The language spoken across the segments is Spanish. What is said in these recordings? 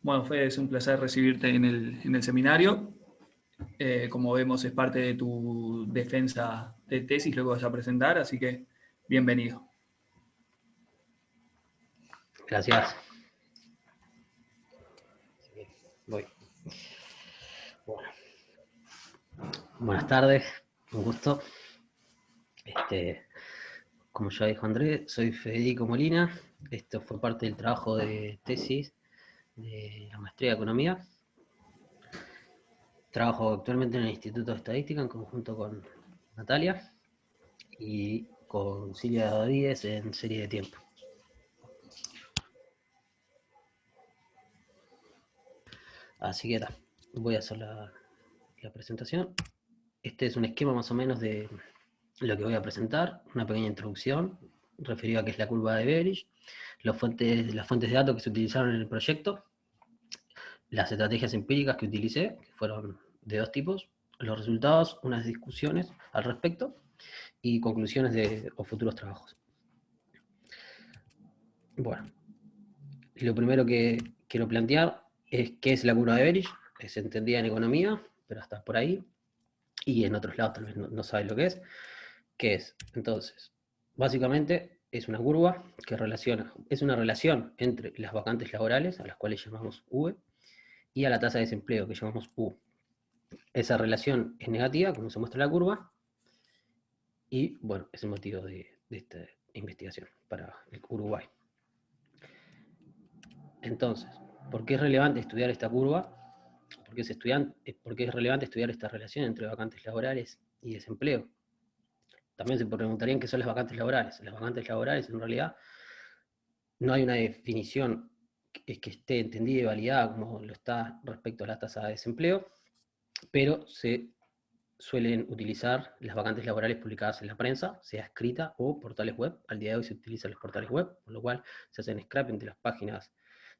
Bueno, Fede, es un placer recibirte en el seminario. Como vemos, es parte de tu defensa de tesis, lo que vas a presentar, así que bienvenido. Gracias. Voy. Bueno. Buenas tardes, un gusto. Como ya dijo Andrés, soy Federico Molina. Esto fue parte del trabajo de tesis de la maestría de Economía. Trabajo actualmente en el Instituto de Estadística en conjunto con Natalia y con Silvia Rodríguez en Serie de Tiempo. Así que voy a hacer la presentación. Este es un esquema más o menos de lo que voy a presentar, una pequeña introducción referida a qué es la curva de Beveridge, las fuentes de datos que se utilizaron en el proyecto, las estrategias empíricas que utilicé, que fueron de dos tipos, los resultados, unas discusiones al respecto, y conclusiones de o futuros trabajos. Bueno, lo primero que quiero plantear es qué es la curva de Beveridge, es entendida en economía, pero hasta por ahí, y en otros lados tal vez no saben lo que es. ¿Qué es? Entonces, básicamente es una curva que es una relación entre las vacantes laborales, a las cuales llamamos V, y a la tasa de desempleo, que llamamos U. Esa relación es negativa, como se muestra en la curva, y bueno, es el motivo de esta investigación para el Uruguay. Entonces, ¿por qué es relevante estudiar esta curva? ¿Por qué es relevante estudiar esta relación entre vacantes laborales y desempleo? También se preguntarían qué son las vacantes laborales. Las vacantes laborales, en realidad, no hay una definición que esté entendida y validada como lo está respecto a la tasa de desempleo, pero se suelen utilizar las vacantes laborales publicadas en la prensa, sea escrita o portales web. Al día de hoy se utilizan los portales web, por lo cual se hacen scraping de las páginas,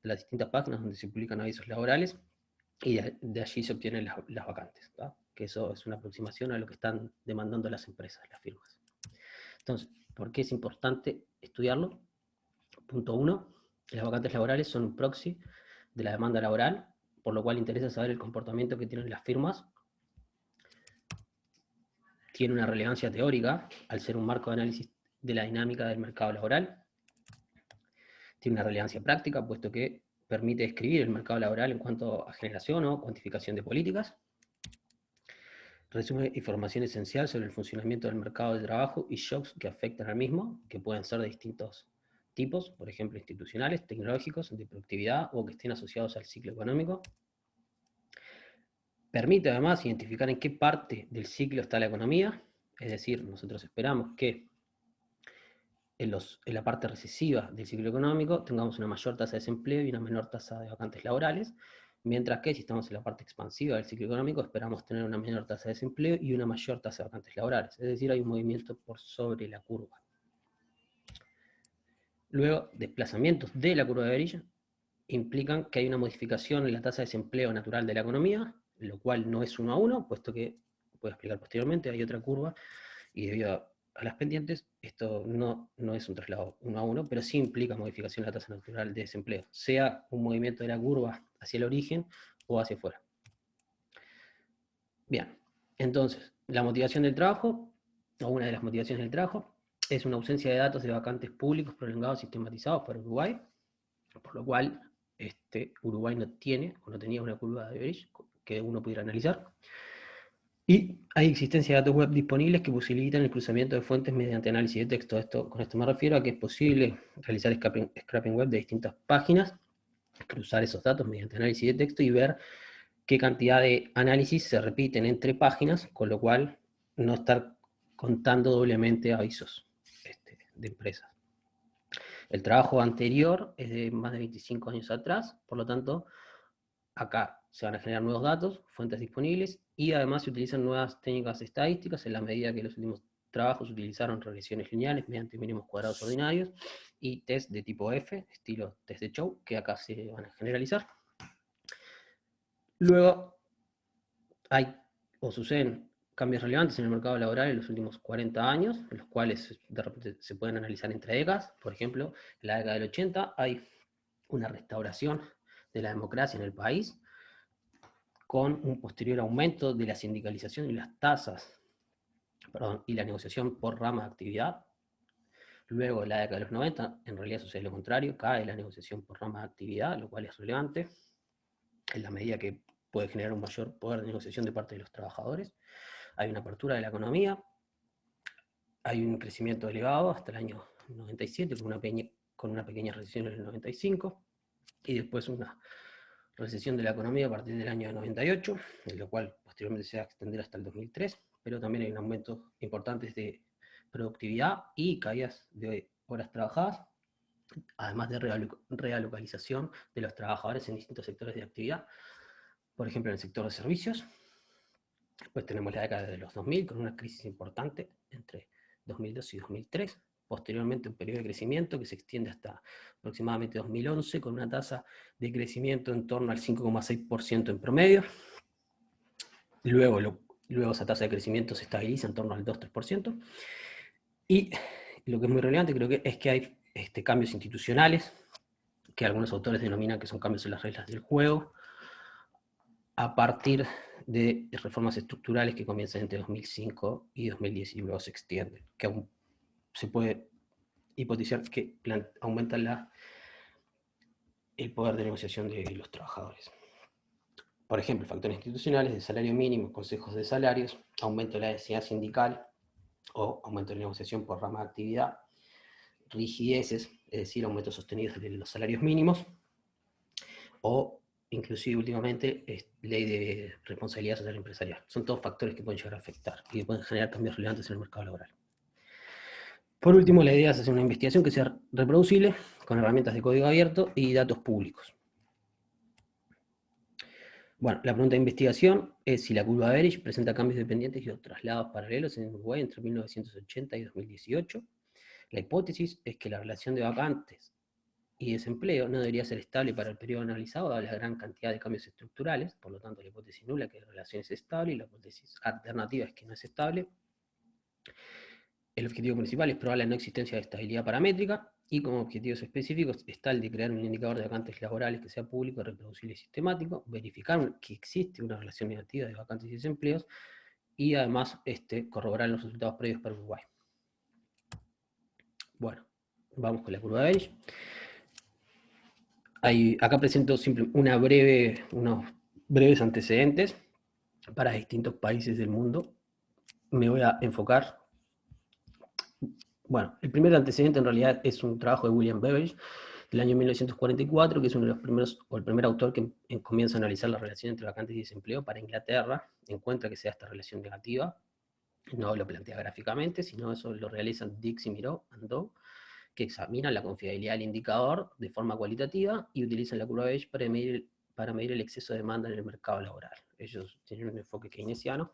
de las distintas páginas donde se publican avisos laborales, y de allí se obtienen las vacantes, ¿tá? Que eso es una aproximación a lo que están demandando las empresas, las firmas. Entonces, ¿por qué es importante estudiarlo? Punto 1, las vacantes laborales son un proxy de la demanda laboral, por lo cual interesa saber el comportamiento que tienen las firmas. Tiene una relevancia teórica al ser un marco de análisis de la dinámica del mercado laboral. Tiene una relevancia práctica, puesto que permite describir el mercado laboral en cuanto a generación o cuantificación de políticas. Resume información esencial sobre el funcionamiento del mercado de trabajo y shocks que afectan al mismo, que pueden ser de distintos tipos, por ejemplo, institucionales, tecnológicos, de productividad o que estén asociados al ciclo económico. Permite además identificar en qué parte del ciclo está la economía, es decir, nosotros esperamos que en la parte recesiva del ciclo económico tengamos una mayor tasa de desempleo y una menor tasa de vacantes laborales, mientras que si estamos en la parte expansiva del ciclo económico esperamos tener una menor tasa de desempleo y una mayor tasa de vacantes laborales, es decir, hay un movimiento por sobre la curva. Luego, desplazamientos de la curva de Beveridge implican que hay una modificación en la tasa de desempleo natural de la economía, lo cual no es 1 a 1, puesto que, voy a explicar posteriormente, hay otra curva, y debido a las pendientes, esto no es un traslado 1 a 1, pero sí implica modificación de la tasa natural de desempleo, sea un movimiento de la curva hacia el origen o hacia afuera. Bien, entonces, la motivación del trabajo, o una de las motivaciones del trabajo, es una ausencia de datos de vacantes públicos prolongados sistematizados para Uruguay, por lo cual Uruguay no tiene o no tenía una curva de Beveridge que uno pudiera analizar. Y hay existencia de datos web disponibles que posibilitan el cruzamiento de fuentes mediante análisis de texto. Con esto me refiero a que es posible realizar scraping web de distintas páginas, cruzar esos datos mediante análisis de texto y ver qué cantidad de análisis se repiten entre páginas, con lo cual no estar contando doblemente avisos de empresas. El trabajo anterior es de más de 25 años atrás, por lo tanto, acá se van a generar nuevos datos, fuentes disponibles, y además se utilizan nuevas técnicas estadísticas en la medida que los últimos trabajos utilizaron regresiones lineales mediante mínimos cuadrados ordinarios y test de tipo F, estilo test de Chow, que acá se van a generalizar. Luego suceden cambios relevantes en el mercado laboral en los últimos 40 años, en los cuales de repente se pueden analizar entre décadas. Por ejemplo, en la década del 80 hay una restauración de la democracia en el país, con un posterior aumento de la sindicalización y las tasas, y la negociación por rama de actividad. Luego, en la década de los 90, en realidad sucede lo contrario, cae la negociación por rama de actividad, lo cual es relevante, en la medida que puede generar un mayor poder de negociación de parte de los trabajadores. Hay una apertura de la economía, hay un crecimiento elevado hasta el año 97, con una pequeña recesión en el 95, y después una recesión de la economía a partir del año 98, en lo cual posteriormente se va a extender hasta el 2003, pero también hay un aumento importante de productividad y caídas de horas trabajadas, además de realocalización de los trabajadores en distintos sectores de actividad, por ejemplo en el sector de servicios. Después tenemos la década de los 2000 con una crisis importante entre 2002 y 2003, posteriormente un periodo de crecimiento que se extiende hasta aproximadamente 2011 con una tasa de crecimiento en torno al 5,6% en promedio. Luego esa tasa de crecimiento se estabiliza en torno al 2-3%. Y lo que es muy relevante creo que es que hay cambios institucionales, que algunos autores denominan que son cambios en las reglas del juego, a partir de reformas estructurales que comienzan entre 2005 y 2010 y luego se extienden, que aún se puede hipotizar que aumentan el poder de negociación de los trabajadores. Por ejemplo, factores institucionales de salario mínimo, consejos de salarios, aumento de la densidad sindical o aumento de la negociación por rama de actividad, rigideces, es decir, aumentos sostenidos de los salarios mínimos, o inclusive últimamente ley de responsabilidad social empresarial. Son todos factores que pueden llegar a afectar y que pueden generar cambios relevantes en el mercado laboral. Por último, la idea es hacer una investigación que sea reproducible, con herramientas de código abierto y datos públicos. Bueno, la pregunta de investigación es si la curva de Bearish presenta cambios dependientes y o traslados paralelos en Uruguay entre 1980 y 2018. La hipótesis es que la relación de vacantes y desempleo no debería ser estable para el periodo analizado, dada la gran cantidad de cambios estructurales, por lo tanto la hipótesis nula es que la relación es estable y la hipótesis alternativa es que no es estable. El objetivo principal es probar la no existencia de estabilidad paramétrica, y como objetivos específicos está el de crear un indicador de vacantes laborales que sea público, reproducible y sistemático, verificar que existe una relación negativa de vacantes y desempleos, y además corroborar los resultados previos para Uruguay. Bueno, vamos con la curva de Bearish. Acá presento unos breves antecedentes para distintos países del mundo. Me voy a enfocar. Bueno, el primer antecedente en realidad es un trabajo de William Beveridge del año 1944, que es uno de los primeros, o el primer autor que comienza a analizar la relación entre vacantes y desempleo para Inglaterra. Encuentra que se da esta relación negativa. No lo plantea gráficamente, sino eso lo realizan Dix y Miró, que examinan la confiabilidad del indicador de forma cualitativa y utilizan la curva Beige para medir el exceso de demanda en el mercado laboral. Ellos tienen un enfoque keynesiano,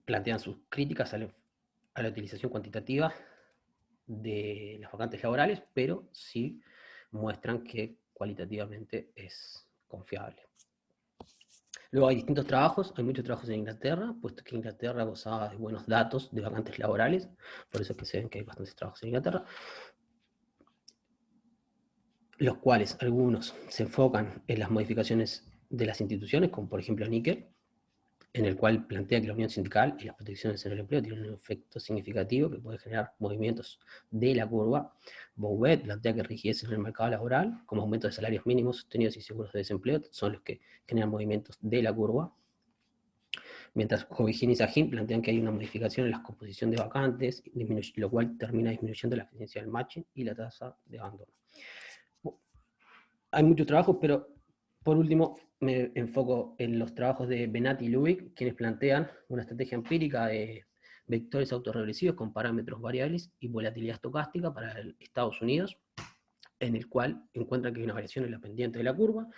plantean sus críticas a la utilización cuantitativa de las vacantes laborales, pero sí muestran que cualitativamente es confiable. Luego hay distintos trabajos, hay muchos trabajos en Inglaterra, puesto que Inglaterra gozaba de buenos datos de vacantes laborales, por eso es que se ven que hay bastantes trabajos en Inglaterra, los cuales algunos se enfocan en las modificaciones de las instituciones, como por ejemplo Nickel, en el cual plantea que la unión sindical y las protecciones en el empleo tienen un efecto significativo que puede generar movimientos de la curva. Bouvet plantea que rigidez en el mercado laboral, como aumento de salarios mínimos sostenidos y seguros de desempleo, son los que generan movimientos de la curva. Mientras Jovigin y Sahin plantean que hay una modificación en la composición de vacantes, lo cual termina disminuyendo la eficiencia del matching y la tasa de abandono. Hay mucho trabajo, pero por último me enfoco en los trabajos de Benatti y Lubick, quienes plantean una estrategia empírica de vectores autorregresivos con parámetros variables y volatilidad estocástica para Estados Unidos, en el cual encuentran que hay una variación en la pendiente de la curva.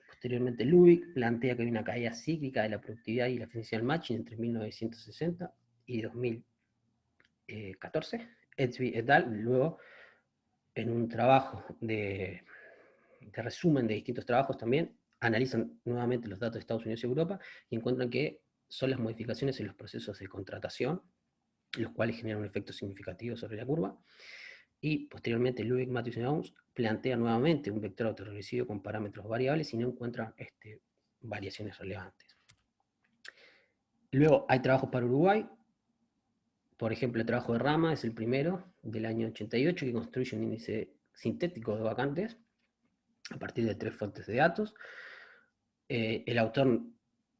Posteriormente Lubick plantea que hay una caída cíclica de la productividad y la eficiencia del matching entre 1960 y 2014. Edsby et al. Luego, en un trabajo de resumen de distintos trabajos también, analizan nuevamente los datos de Estados Unidos y Europa y encuentran que son las modificaciones en los procesos de contratación, los cuales generan un efecto significativo sobre la curva. Y posteriormente Lubick, Matthews y Oums plantea nuevamente un vector autoregresivo con parámetros variables y no encuentran variaciones relevantes. Luego hay trabajos para Uruguay. Por ejemplo, el trabajo de Rama es el primero, del año 88, que construye un índice sintético de vacantes a partir de 3 fuentes de datos. El autor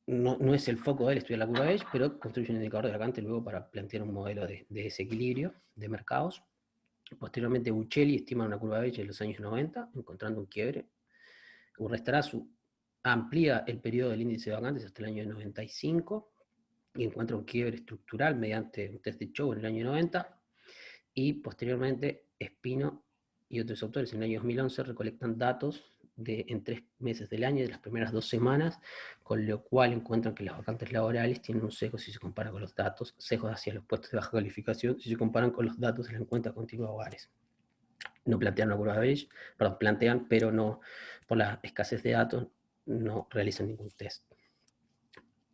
no es el foco de él estudiar la curva Beige, pero construye un indicador de vacantes luego para plantear un modelo de desequilibrio de mercados. Posteriormente, Buccelli estima una curva Beige en los años 90, encontrando un quiebre. Urrestarazu amplía el periodo del índice de vacantes hasta el año 95 y encuentra un quiebre estructural mediante un test de Chow en el año 90. Y posteriormente, Espino y otros autores en el año 2011 recolectan datos en 3 meses del año, de las primeras 2 semanas, con lo cual encuentran que las vacantes laborales tienen un sesgo si se compara con los datos, sesgos hacia los puestos de baja calificación si se comparan con los datos de la encuesta continua de hogares. No plantean una curva Beige, perdón, plantean, pero no, por la escasez de datos, no realizan ningún test.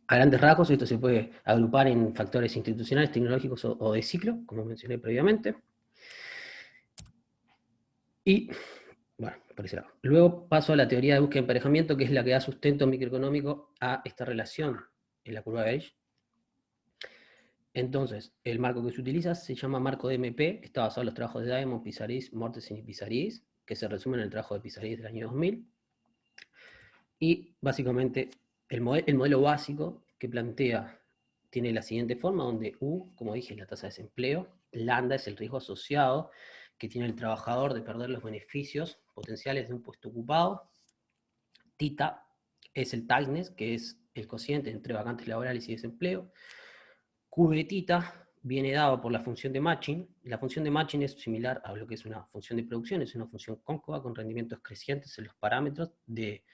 A grandes rasgos, esto se puede agrupar en factores institucionales, tecnológicos o de ciclo, como mencioné previamente. Y, bueno, por ese lado. Luego paso a la teoría de búsqueda de emparejamiento, que es la que da sustento microeconómico a esta relación en la curva Beige. Entonces, el marco que se utiliza se llama marco de MP, está basado en los trabajos de Diamond, Pizarís, Mortensen y Pizarís, que se resumen en el trabajo de Pizarís del año 2000. Y básicamente el modelo básico que plantea tiene la siguiente forma, donde U, como dije, es la tasa de desempleo, lambda es el riesgo asociado que tiene el trabajador de perder los beneficios potenciales de un puesto ocupado, tita es el tightness, que es el cociente entre vacantes laborales y desempleo, Q de tita viene dado por la función de matching. La función de matching es similar a lo que es una función de producción, es una función cóncava con rendimientos crecientes en los parámetros de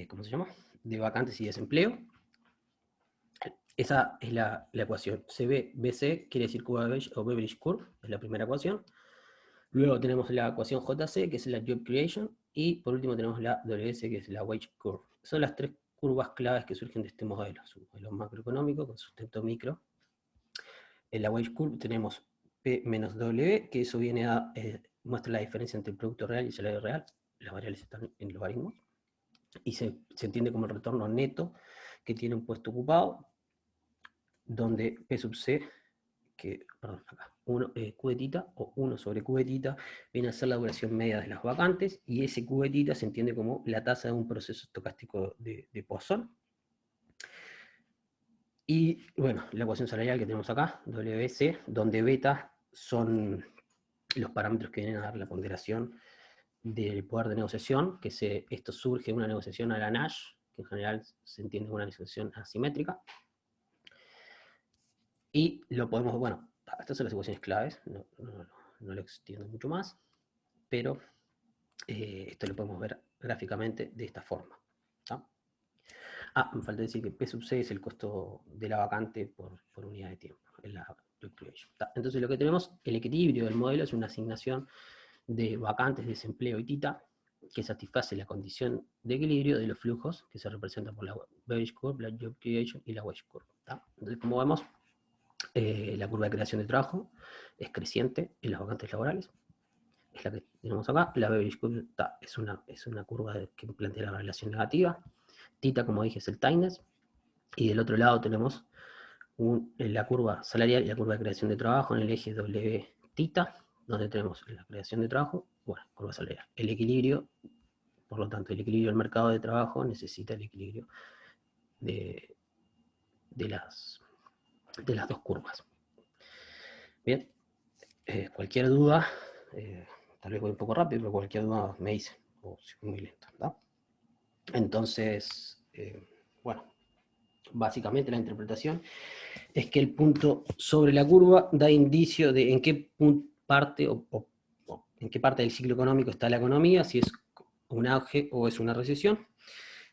¿cómo se llama? De vacantes y desempleo. Esa es la ecuación. CB-BC quiere decir curva Beige o Beveridge Curve, es la primera ecuación. Luego tenemos la ecuación JC, que es la Job Creation, y por último tenemos la WS, que es la Wage Curve. Son las 3 curvas claves que surgen de este modelo. Es un modelo macroeconómico con sustento micro. En la Wage Curve tenemos P menos W, que eso viene a muestra la diferencia entre el producto real y el salario real. Las variables están en logaritmos. Y se entiende como el retorno neto que tiene un puesto ocupado, donde P sub C, perdón, acá, Q de tita, o 1 sobre Q de tita, viene a ser la duración media de las vacantes, y ese Q de tita se entiende como la tasa de un proceso estocástico de Poisson. Y bueno, la ecuación salarial que tenemos acá, WC, donde beta son los parámetros que vienen a dar la ponderación del poder de negociación, que esto surge de una negociación a la Nash, que en general se entiende como una negociación asimétrica. Y lo podemos, bueno, estas son las ecuaciones claves, no lo extiendo mucho más, pero esto lo podemos ver gráficamente de esta forma. ¿Tá? Me falta decir que P sub C es el costo de la vacante por unidad de tiempo, en la job creation. Entonces lo que tenemos, el equilibrio del modelo es una asignación de vacantes, desempleo y tita, que satisface la condición de equilibrio de los flujos que se representan por la Beveridge Curve, la Job Creation y la Wage Curve. ¿Tá? Entonces, como vemos, la curva de creación de trabajo es creciente en las vacantes laborales, es la que tenemos acá. La Beveridge Curve es una curva que plantea la relación negativa. Tita, como dije, es el tightness. Y del otro lado tenemos la curva salarial y la curva de creación de trabajo en el eje W tita, donde tenemos la creación de trabajo, bueno, curva salarial. El equilibrio, por lo tanto, el equilibrio del mercado de trabajo necesita el equilibrio de las dos curvas. Bien, cualquier duda, tal vez voy un poco rápido, pero cualquier duda me dice, o si voy muy lento, ¿no? Entonces, bueno, básicamente la interpretación es que el punto sobre la curva da indicio de en qué parte en qué parte del ciclo económico está la economía, si es un auge o es una recesión.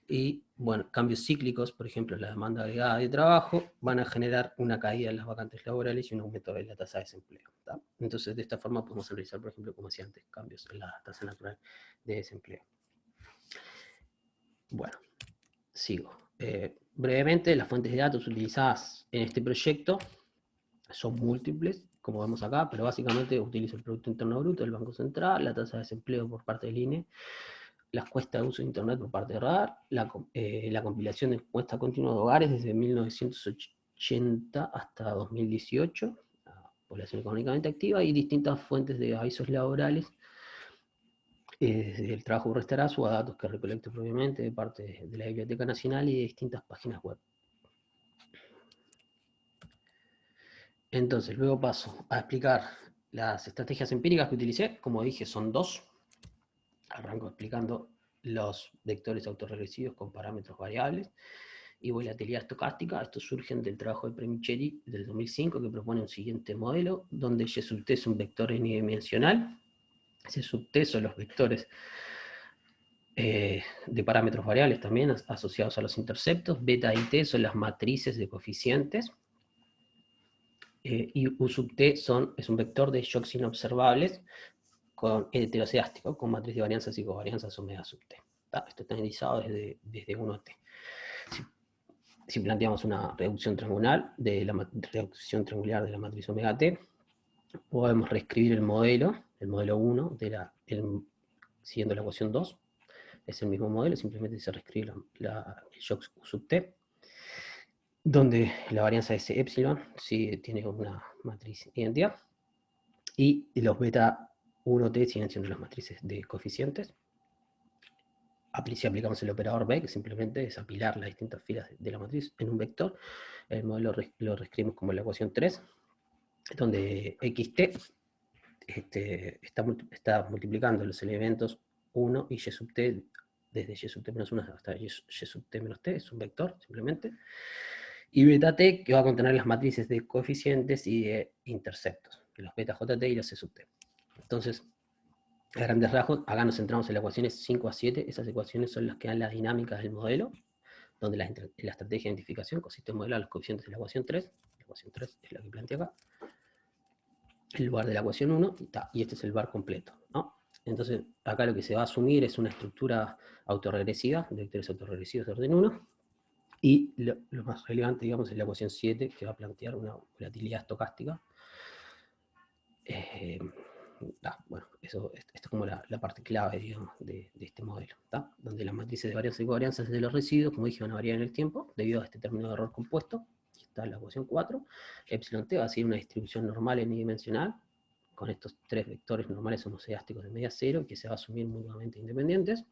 Y bueno, cambios cíclicos, por ejemplo, la demanda agregada de trabajo, van a generar una caída en las vacantes laborales y un aumento de la tasa de desempleo. ¿tá? Entonces, de esta forma podemos analizar, por ejemplo, como decía antes, cambios en la tasa natural de desempleo. Bueno, sigo. Brevemente, las fuentes de datos utilizadas en este proyecto son múltiples. como vemos acá, pero básicamente utilizo el Producto Interno Bruto del Banco Central, la tasa de desempleo por parte del INE, las cuestas de uso de Internet por parte de Radar, la compilación de encuesta continua de hogares desde 1980 hasta 2018, la población económicamente activa, y distintas fuentes de avisos laborales, desde el trabajo por restarazo a datos que recolecto previamente de parte de la Biblioteca Nacional y de distintas páginas web. Entonces, luego paso a explicar las estrategias empíricas que utilicé. Como dije, son dos. Arranco explicando los vectores autorregresivos con parámetros variables y volatilidad estocástica. Estos surgen del trabajo de Premicheri del 2005, que propone un siguiente modelo, donde Y sub t es un vector n-dimensional. C sub t son los vectores de parámetros variables también asociados a los interceptos. Beta y t son las matrices de coeficientes. Y U sub t es un vector de shocks inobservables con heteroceástico, con matriz de varianzas y covarianzas omega sub t. Esto está analizado desde 1t. Si planteamos una reducción triangular de la matriz omega t, podemos reescribir el modelo 1, siguiendo la ecuación 2. Es el mismo modelo, simplemente se reescribe el shocks U sub t, donde la varianza es epsilon, si tiene una matriz identidad, y los beta 1t siguen siendo las matrices de coeficientes. Si aplicamos el operador B, que simplemente es apilar las distintas filas de la matriz en un vector, el modelo lo reescribimos como la ecuación 3, donde xt está multiplicando los elementos 1 y y sub t, desde y sub t menos 1 hasta y sub t menos t, es un vector simplemente, y beta t, que va a contener las matrices de coeficientes y de interceptos, los beta jt y los c sub t. Entonces, a grandes rasgos, acá nos centramos en las ecuaciones 5 a 7, esas ecuaciones son las que dan las dinámicas del modelo, donde la estrategia de identificación consiste en modelar los coeficientes de la ecuación 3 es la que plantea acá, el bar de la ecuación 1, y este es el bar completo, ¿no? Entonces, acá lo que se va a asumir es una estructura autorregresiva, de vectores autorregresivos de orden 1, y lo más relevante, digamos, es la ecuación 7, que va a plantear una volatilidad estocástica. Bueno, esto es como la parte clave, digamos, de este modelo, ¿tá? Donde las matrices de varianzas y covarianzas de los residuos, como dije, van a variar en el tiempo, debido a este término de error compuesto. Aquí está la ecuación 4. Epsilon t va a ser una distribución normal n-dimensional, con estos tres vectores normales homoscedásticos de media cero, que se va a asumir mutuamente independientes.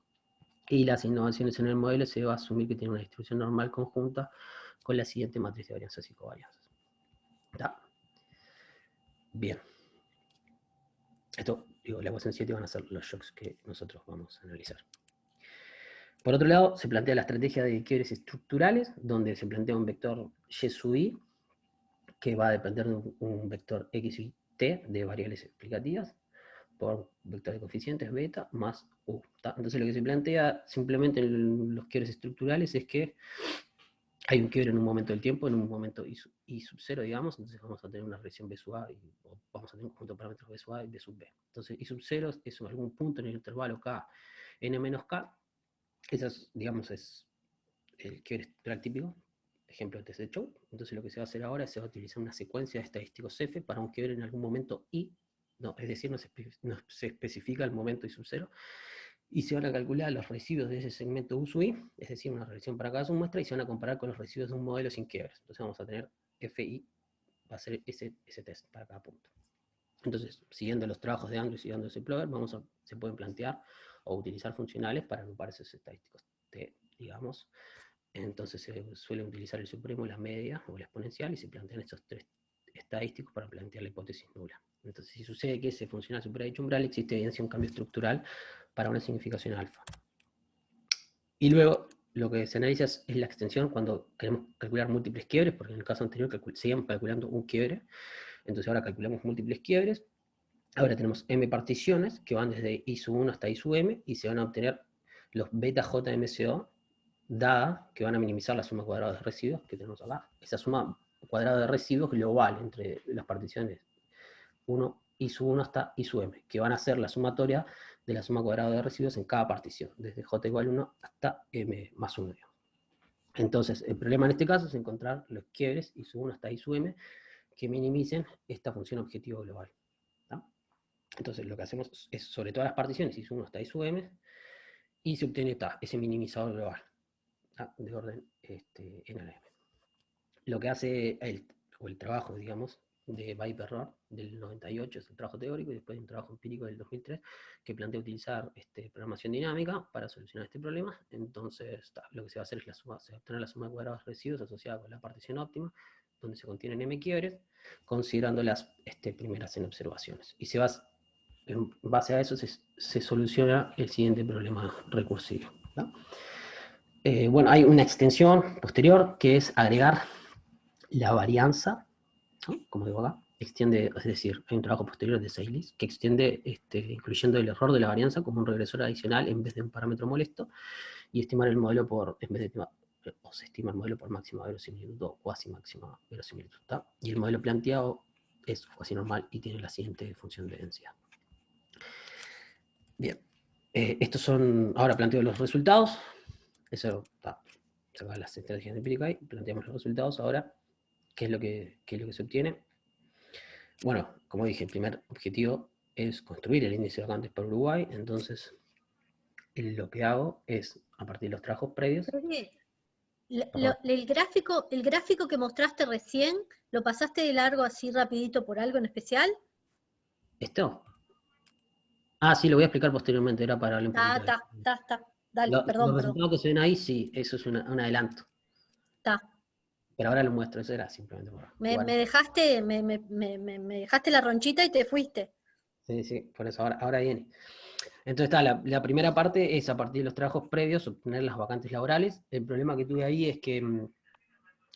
Y las innovaciones en el modelo se va a asumir que tiene una distribución normal conjunta con la siguiente matriz de varianzas y covarianzas. ¿Tá? Bien. Esto, digo, la ecuación 7 van a ser los shocks que nosotros vamos a analizar. Por otro lado, se plantea la estrategia de quiebres estructurales, donde se plantea un vector y sub i, que va a depender de un vector x y t de variables explicativas, por un vector de coeficientes beta más u. ¿Tá? Entonces lo que se plantea simplemente en los quiebres estructurales es que hay un quiebre en un momento del tiempo, en un momento i sub 0, digamos, entonces vamos a tener una regresión b sub a, o vamos a tener un conjunto de parámetros b sub a y b sub b. Entonces i sub 0 es algún punto en el intervalo k, n menos k, ese es, digamos, es el quiebre estructural típico, ejemplo de TC Chow. Entonces lo que se va a hacer ahora es se va a utilizar una secuencia de estadísticos F para un quiebre en algún momento i, no, es decir, no se especifica el momento i sub 0, y se van a calcular los residuos de ese segmento U sub i, es decir, una regresión para cada submuestra, y se van a comparar con los residuos de un modelo sin quiebres. Entonces vamos a tener FI, va a ser ese test para cada punto. Entonces, siguiendo los trabajos de Andrews y de Andrews y Plover, se pueden plantear o utilizar funcionales para agrupar esos estadísticos T, digamos. Entonces se suele utilizar el supremo, la media o la exponencial, y se plantean estos tres estadísticos para plantear la hipótesis nula. Entonces, si sucede que ese funcional supera dicho umbral, existe evidencia de un cambio estructural para una significación alfa. Y luego, lo que se analiza es la extensión cuando queremos calcular múltiples quiebres, porque en el caso anterior seguíamos calculando un quiebre, entonces ahora calculamos múltiples quiebres. Ahora tenemos m particiones que van desde i sub 1 hasta i sub m, y se van a obtener los beta j MCO, dada que van a minimizar la suma cuadrada de residuos que tenemos acá. Esa suma cuadrada de residuos global entre las particiones i sub 1 hasta i sub m, que van a ser la sumatoria de la suma cuadrada de residuos en cada partición, desde j igual 1 hasta m más 1. Entonces, el problema en este caso es encontrar los quiebres i sub 1 hasta i sub m que minimicen esta función objetivo global. ¿Tá? Entonces lo que hacemos es, sobre todas las particiones, ISO1 hasta ISO-M, y se obtiene ese minimizador global, ¿tá? De orden NLM. Lo que hace el trabajo, digamos, de Viper-ROR del 98, es el trabajo teórico, y después un trabajo empírico del 2003, que plantea utilizar programación dinámica para solucionar este problema. Entonces, lo que se va a hacer es se va a obtener la suma de cuadrados residuos asociada con la partición óptima, donde se contienen M quiebres, considerando las primeras n observaciones. Y en base a eso se soluciona el siguiente problema recursivo. ¿No? Bueno, hay una extensión posterior que es agregar la varianza, ¿no? Como digo acá, extiende, es decir, hay un trabajo posterior de Seilis que extiende, incluyendo el error de la varianza como un regresor adicional en vez de un parámetro molesto, y estimar el modelo en vez de, o se estima el modelo por máxima verosimilitud o cuasi máxima verosimilitud. ¿Tá? Y el modelo planteado es cuasi normal y tiene la siguiente función de densidad. Bien, estos son, ahora planteo los resultados, eso está, se va a las estrategias empíricas y planteamos los resultados. Ahora, ¿qué es lo que se obtiene? Bueno, como dije, el primer objetivo es construir el índice de vacantes para Uruguay, entonces lo que hago es, a partir de los trabajos previos... El gráfico que mostraste recién, ¿lo pasaste de largo así rapidito por algo en especial? ¿Esto? Ah, sí, lo voy a explicar posteriormente, era para hablar un poquito de eso. Está. Dale, perdón. Los resultados que se ven ahí, sí, eso es un adelanto. Está. Pero ahora lo muestro, eso era simplemente por... Me dejaste la ronchita y te fuiste. Sí, por eso ahora viene. Entonces está, la primera parte es a partir de los trabajos previos obtener las vacantes laborales. El problema que tuve ahí es que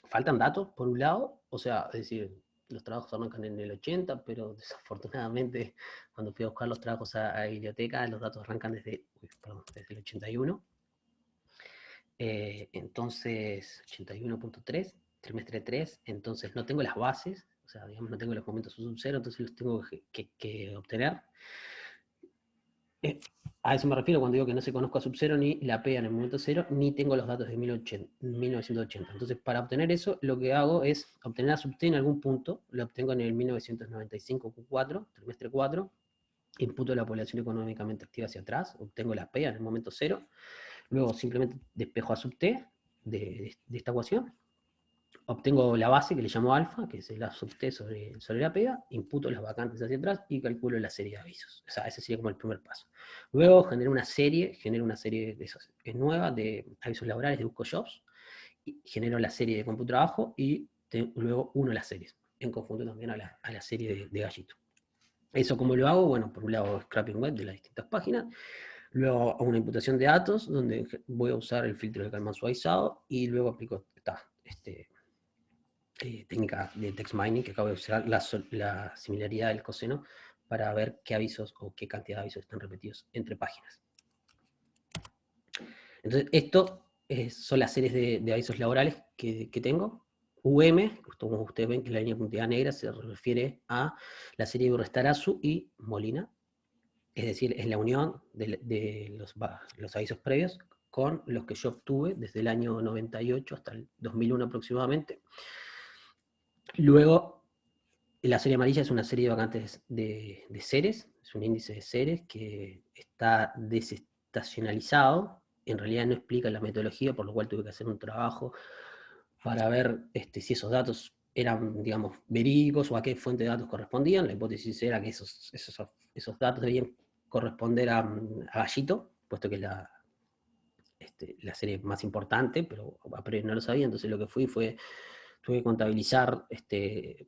faltan datos, por un lado, o sea, es decir, los trabajos arrancan en el 80, pero desafortunadamente cuando fui a buscar los trabajos a biblioteca, los datos arrancan desde el 81. Entonces, 81.3, trimestre 3, entonces no tengo las bases, o sea, digamos, no tengo los momentos sub-0, entonces los tengo que obtener. A eso me refiero cuando digo que no se conozco a sub-0 ni la PEA en el momento 0, ni tengo los datos de 1980. Entonces, para obtener eso, lo que hago es obtener a sub-T en algún punto, lo obtengo en el 1995 Q4, trimestre 4, imputo la población económicamente activa hacia atrás, obtengo la PEA en el momento 0, luego simplemente despejo a sub-T de esta ecuación, obtengo la base que le llamo alfa, que es la sub-T sobre la PEA, imputo las vacantes hacia atrás y calculo la serie de avisos. O sea, ese sería como el primer paso. Luego genero una serie de esos, nueva de avisos laborales de Busco Jobs, y genero la serie de CompuTrabajo y luego uno las series, en conjunto también a la serie de Gallito. Eso como lo hago, bueno, por un lado scraping web de las distintas páginas, luego hago una imputación de datos, donde voy a usar el filtro de Kalman suavizado, y luego aplico técnica de text mining, que acabo de usar la similaridad del coseno para ver qué avisos o qué cantidad de avisos están repetidos entre páginas. Entonces, esto son las series de avisos laborales que tengo. UM, como ustedes ven que la línea punteada negra se refiere a la serie de Urrestarazu y Molina, es decir, es la unión de los avisos previos con los que yo obtuve desde el año 98 hasta el 2001 aproximadamente. Luego, la serie amarilla es una serie de vacantes de seres, es un índice de seres que está desestacionalizado, en realidad no explica la metodología, por lo cual tuve que hacer un trabajo para ver si esos datos eran, digamos, verídicos o a qué fuente de datos correspondían. La hipótesis era que esos datos debían corresponder a Gallito, puesto que es la serie más importante, pero a priori no lo sabía, entonces lo que tuve que contabilizar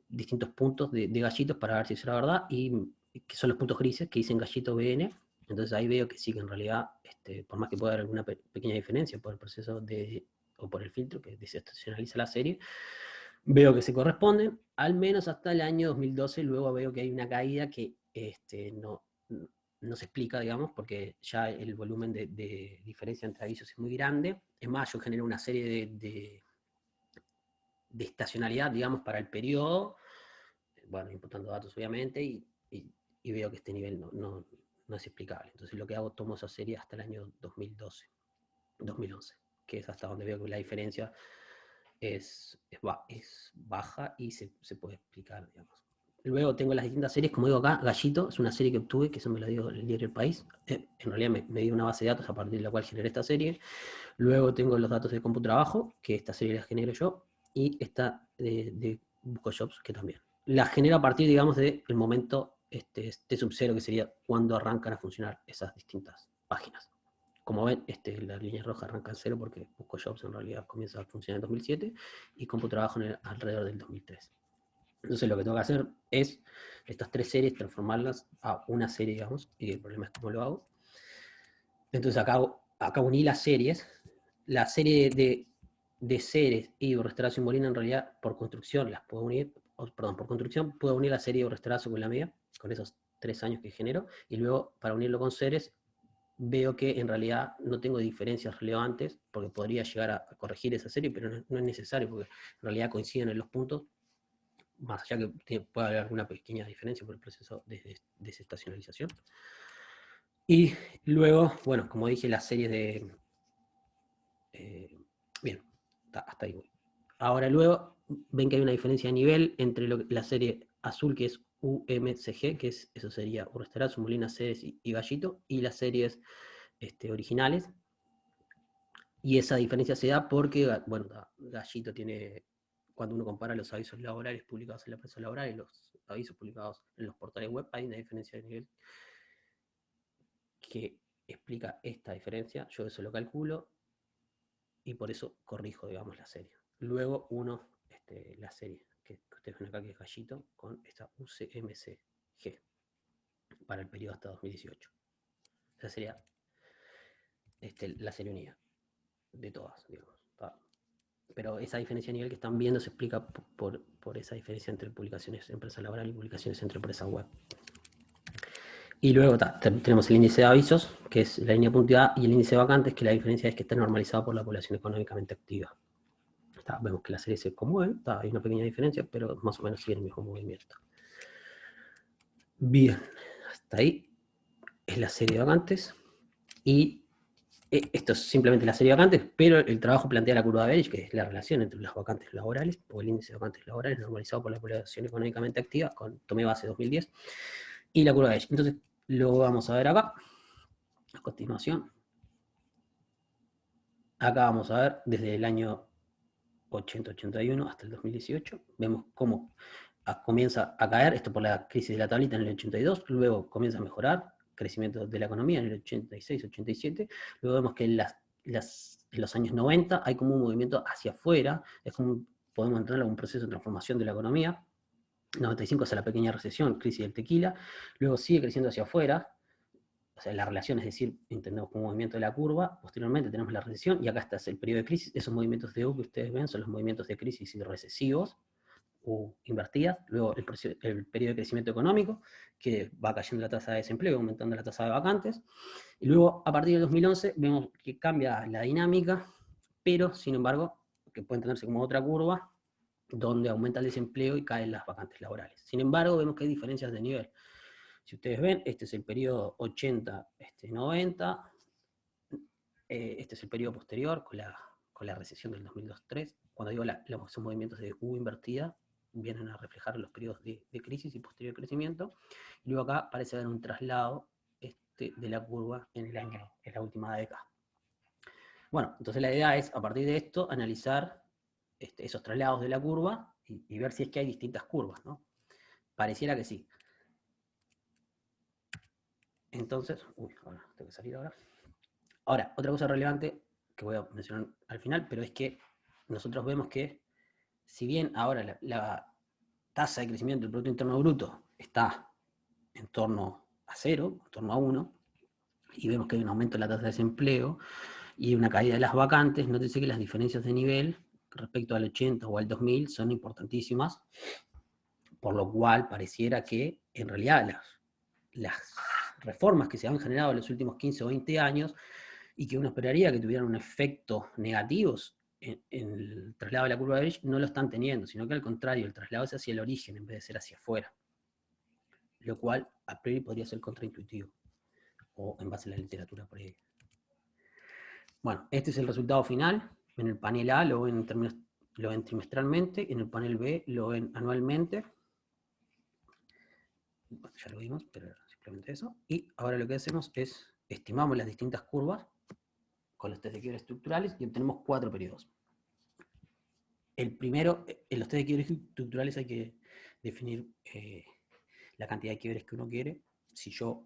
distintos puntos de gallitos para ver si eso era verdad, y que son los puntos grises que dicen gallito BN. Entonces ahí veo que sí, que en realidad, por más que pueda haber alguna pequeña diferencia por el proceso o por el filtro que desestacionaliza la serie, veo que se corresponden, al menos hasta el año 2012. Luego veo que hay una caída que no se explica, digamos, porque ya el volumen de diferencia entre avisos es muy grande. Es más, yo genero una serie de estacionalidad, digamos, para el periodo, bueno, imputando datos obviamente, y veo que este nivel no es explicable. Entonces lo que hago, tomo esa serie hasta el año 2011, que es hasta donde veo que la diferencia es baja y se puede explicar, digamos. Luego tengo las distintas series, como digo acá, Gallito es una serie que obtuve, que eso me lo dio el diario El País. En realidad me dio una base de datos a partir de la cual generé esta serie. Luego tengo los datos de CompuTrabajo, que esta serie la genero yo, y esta de BuscoJobs, que también. La genero a partir, digamos, del momento sub 0, que sería cuando arrancan a funcionar esas distintas páginas. Como ven, la línea roja arranca en 0 porque BuscoJobs en realidad comienza a funcionar en 2007 y CompuTrabajo alrededor del 2003. Entonces lo que tengo que hacer es estas 3 series, transformarlas a una serie, digamos, y el problema es cómo lo hago. Entonces acá uní las series. La serie de series y Restaurazzo y Molina, en realidad, por construcción las puedo unir, por construcción puedo unir la serie de Restaurazzo con la mía, con esos 3 años que genero, y luego para unirlo con series veo que en realidad no tengo diferencias relevantes, porque podría llegar a corregir esa serie, pero no es necesario, porque en realidad coinciden en los puntos, más allá que pueda haber alguna pequeña diferencia por el proceso de desestacionalización. Y luego, bueno, como dije, las series de... bien, hasta ahí voy. Ahora luego, ven que hay una diferencia de nivel entre la serie azul, que es UMCG, que eso sería Urrestarazu, Molina, Ceres y Gallito, y las series originales. Y esa diferencia se da porque, bueno, Gallito tiene, cuando uno compara los avisos laborales publicados en la prensa laboral y los avisos publicados en los portales web, hay una diferencia de nivel que explica esta diferencia. Yo eso lo calculo y por eso corrijo, digamos, la serie. Luego la serie que ustedes ven acá, que es Gallito, con esta UCMCG para el periodo hasta 2018. Esa sería la serie unida de todas, digamos. Pero esa diferencia de nivel que están viendo se explica por esa diferencia entre publicaciones en prensa laboral y publicaciones entre empresas web. Y luego tenemos el índice de avisos, que es la línea punteada, y el índice de vacantes, que la diferencia es que está normalizado por la población económicamente activa. Vemos que la serie se conmueve, hay una pequeña diferencia, pero más o menos sigue el mismo movimiento. Bien, hasta ahí es la serie de vacantes. Y esto es simplemente la serie de vacantes, pero el trabajo plantea la curva de Beige, que es la relación entre las vacantes laborales, o el índice de vacantes laborales normalizado por la población económicamente activa, tomé base 2010, y la curva de Beige. Entonces, lo vamos a ver acá, a continuación. Acá vamos a ver desde el año 80-81 hasta el 2018, vemos cómo comienza a caer, esto por la crisis de la tablita en el 82, luego comienza a mejorar, crecimiento de la economía en el 86-87, luego vemos que en los años 90 hay como un movimiento hacia afuera, es como podemos entrar en un proceso de transformación de la economía. 95 es la pequeña recesión, crisis del tequila, luego sigue creciendo hacia afuera, o sea, la relación, es decir, entendemos como movimiento de la curva, posteriormente tenemos la recesión, y acá está el periodo de crisis. Esos movimientos de U que ustedes ven son los movimientos de crisis y recesivos, o invertidas. Luego el periodo de crecimiento económico, que va cayendo la tasa de desempleo, aumentando la tasa de vacantes. Y luego, a partir del 2011, vemos que cambia la dinámica, pero, sin embargo, que puede entenderse como otra curva, donde aumenta el desempleo y caen las vacantes laborales. Sin embargo, vemos que hay diferencias de nivel. Si ustedes ven, este es el periodo 80-90, este es el periodo posterior con la recesión del 2002-2003. Cuando digo los movimientos de U invertida, vienen a reflejar los periodos de crisis y posterior crecimiento. Y luego acá parece haber un traslado de la curva en la última década. Bueno, entonces la idea es, a partir de esto, analizar esos traslados de la curva y ver si es que hay distintas curvas, ¿no? Pareciera que sí. Entonces, ahora tengo que salir ahora. Ahora, otra cosa relevante que voy a mencionar al final, pero es que nosotros vemos que, si bien ahora la tasa de crecimiento del Producto Interno Bruto está en torno a 0, en torno a 1, y vemos que hay un aumento de la tasa de desempleo y una caída de las vacantes, nótese que las diferencias de nivel respecto al 80 o al 2000 son importantísimas, por lo cual pareciera que en realidad las reformas que se han generado en los últimos 15 o 20 años y que uno esperaría que tuvieran un efecto negativos en el traslado de la curva de Beige, no lo están teniendo, sino que al contrario, el traslado es hacia el origen en vez de ser hacia afuera, lo cual a priori podría ser contraintuitivo, o en base a la literatura por ahí. Bueno, este es el resultado final. En el panel A lo ven en términos lo ven trimestralmente, en el panel B lo ven anualmente. Bueno, ya lo vimos, pero simplemente eso. Y ahora lo que hacemos es, estimamos las distintas curvas con los test de quiebre estructurales y obtenemos 4 periodos. El primero, en los test de quiebres estructurales hay que definir la cantidad de quiebres que uno quiere. Si yo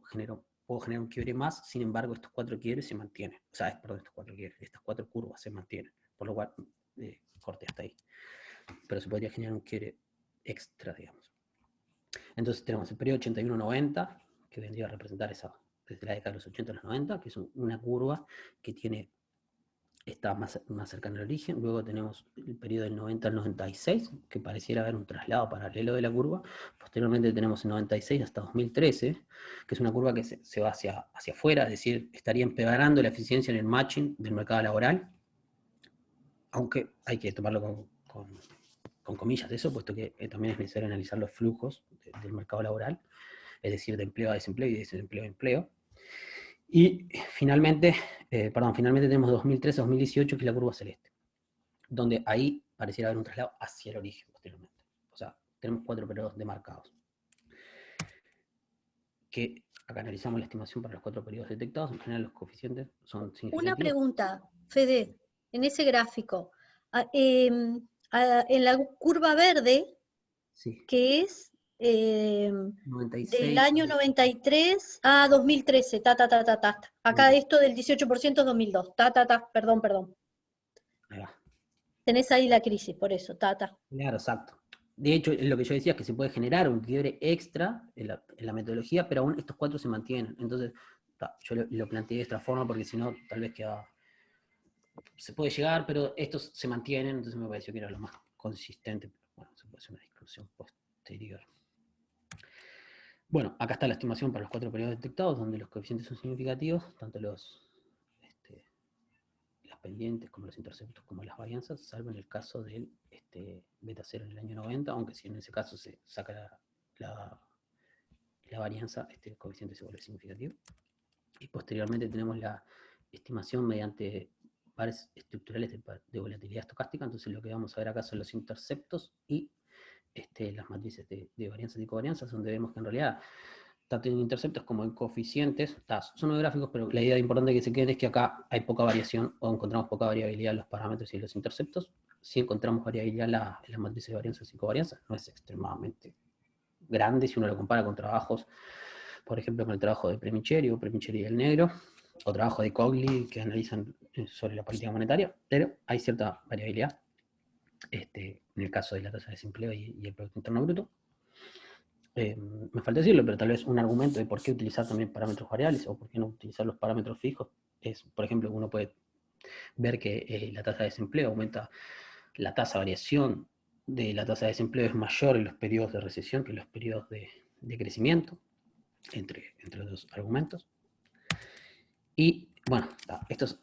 puedo generar un quiebre más, sin embargo, estos 4 quiebres se mantienen. O sea, perdón, estos 4 quiebres, estas 4 curvas se mantienen. Por lo cual, corte hasta ahí. Pero se podría generar un quiebre extra, digamos. Entonces tenemos el periodo 81-90, que vendría a representar esa, desde la década de los 80 a los 90, que es una curva que está más cercana al origen. Luego tenemos el periodo del 90 al 96, que pareciera haber un traslado paralelo de la curva. Posteriormente tenemos el 96 hasta 2013, que es una curva que se va hacia afuera, es decir, estaría empeorando la eficiencia en el matching del mercado laboral, aunque hay que tomarlo con comillas de eso, puesto que también es necesario analizar los flujos del mercado laboral, es decir, de empleo a desempleo y de desempleo a empleo. Y finalmente tenemos 2013-2018, que es la curva celeste, donde ahí pareciera haber un traslado hacia el origen posteriormente. O sea, tenemos 4 periodos demarcados. Que acá analizamos la estimación para los 4 periodos detectados. En general los coeficientes son significativos. Una pregunta, Fede, en ese gráfico, en la curva verde, sí, que es 96, del año 93 a 2013, Acá esto del 18% es 2002, perdón. Ahí va. Tenés ahí la crisis, por eso, Claro, exacto. De hecho, lo que yo decía es que se puede generar un quiebre extra en la metodología, pero aún estos 4 se mantienen. Entonces, yo lo planteé de esta forma porque si no, tal vez se puede llegar, pero estos se mantienen, entonces me pareció que era lo más consistente. Pero bueno, se puede hacer una discusión posterior. Bueno, acá está la estimación para los 4 periodos detectados, donde los coeficientes son significativos, tanto las pendientes como los interceptos como las varianzas, salvo en el caso del beta 0 en el año 90, aunque si en ese caso se saca la varianza, el coeficiente se vuelve significativo. Y posteriormente tenemos la estimación mediante pares estructurales de volatilidad estocástica. Entonces lo que vamos a ver acá son los interceptos y las matrices de varianzas y covarianzas, donde vemos que en realidad tanto en interceptos como en coeficientes, son muy gráficos, pero la idea importante que se quede es que acá hay poca variación, o encontramos poca variabilidad en los parámetros y los interceptos. Si encontramos variabilidad en las matrices de varianzas y covarianzas, no es extremadamente grande si uno lo compara con trabajos, por ejemplo, con el trabajo de Premicheri o Premicheri y el Negro, o trabajo de Cogli que analizan sobre la política monetaria, pero hay cierta variabilidad en el caso de la tasa de desempleo y el Producto Interno Bruto. Me falta decirlo, pero tal vez un argumento de por qué utilizar también parámetros variables o por qué no utilizar los parámetros fijos es, por ejemplo, uno puede ver que la tasa de desempleo aumenta, la tasa de variación de la tasa de desempleo es mayor en los periodos de recesión que en los periodos de crecimiento, entre otros argumentos. Y bueno, esto es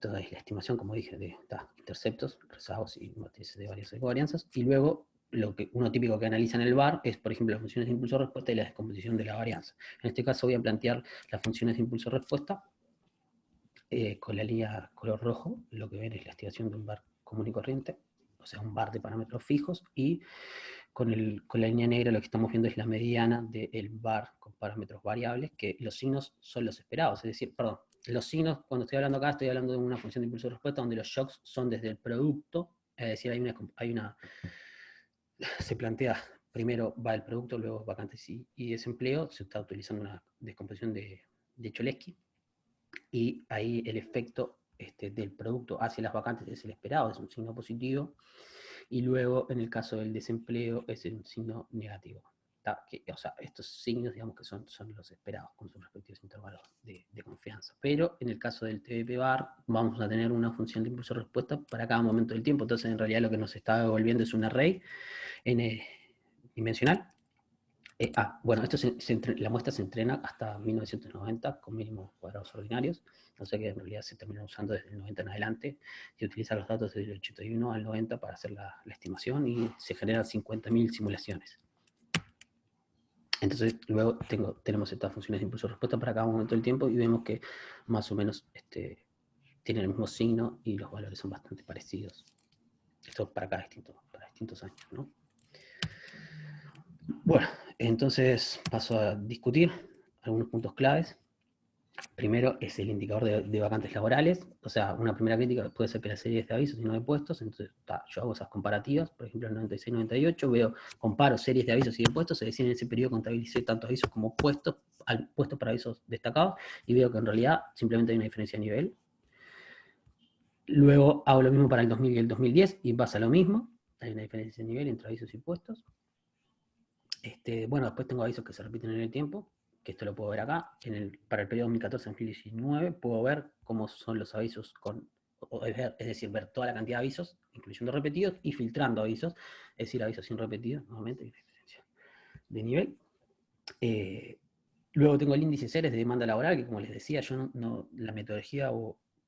la estimación, como dije, de interceptos, rezagos y matrices de varianzas y covarianzas, y luego lo que uno típico que analiza en el VAR es, por ejemplo, las funciones de impulso-respuesta y la descomposición de la varianza. En este caso voy a plantear las funciones de impulso-respuesta con la línea color rojo. Lo que ven es la estimación de un VAR común y corriente, o sea, un VAR de parámetros fijos, y con la línea negra lo que estamos viendo es la mediana del VAR con parámetros variables, que los signos son los esperados, es decir, perdón, los signos, cuando estoy hablando acá, estoy hablando de una función de impulso-respuesta donde los shocks son desde el producto, es decir, se plantea, primero va el producto, luego vacantes y desempleo, se está utilizando una descomposición de Cholesky, y ahí el efecto del producto hacia las vacantes es el esperado, es un signo positivo, y luego en el caso del desempleo es un signo negativo. O sea, estos signos, digamos que son los esperados con sus respectivos intervalos de confianza. Pero en el caso del TBP bar vamos a tener una función de impulso-respuesta para cada momento del tiempo. Entonces en realidad lo que nos está devolviendo es un array dimensional. Bueno, la muestra se entrena hasta 1990 con mínimos cuadrados ordinarios, o sea que en realidad se termina usando desde el 90 en adelante, y utiliza los datos desde el 81 al 90 para hacer la estimación, y se generan 50.000 simulaciones. Entonces luego tenemos estas funciones de impulso-respuesta para cada momento del tiempo, y vemos que más o menos tienen el mismo signo y los valores son bastante parecidos. Esto para distintos años, ¿no? Bueno, entonces paso a discutir algunos puntos claves. Primero es el indicador de vacantes laborales. O sea, una primera crítica puede ser que la serie es de avisos y no de puestos. Entonces, yo hago esas comparativas. Por ejemplo, en 96-98 comparo series de avisos y de puestos. Es decir, en ese periodo contabilicé tanto avisos como puestos para avisos destacados. Y veo que en realidad simplemente hay una diferencia de nivel. Luego hago lo mismo para el 2000 y el 2010 y pasa lo mismo. Hay una diferencia de nivel entre avisos y puestos. Bueno, después tengo avisos que se repiten en el tiempo, que esto lo puedo ver acá. Para el periodo 2014-2019 puedo ver cómo son los avisos es decir, ver toda la cantidad de avisos, incluyendo repetidos, y filtrando avisos, es decir, avisos sin repetidos, nuevamente, hay una diferencia de nivel. Luego tengo el índice CERES de demanda laboral, que como les decía, yo la metodología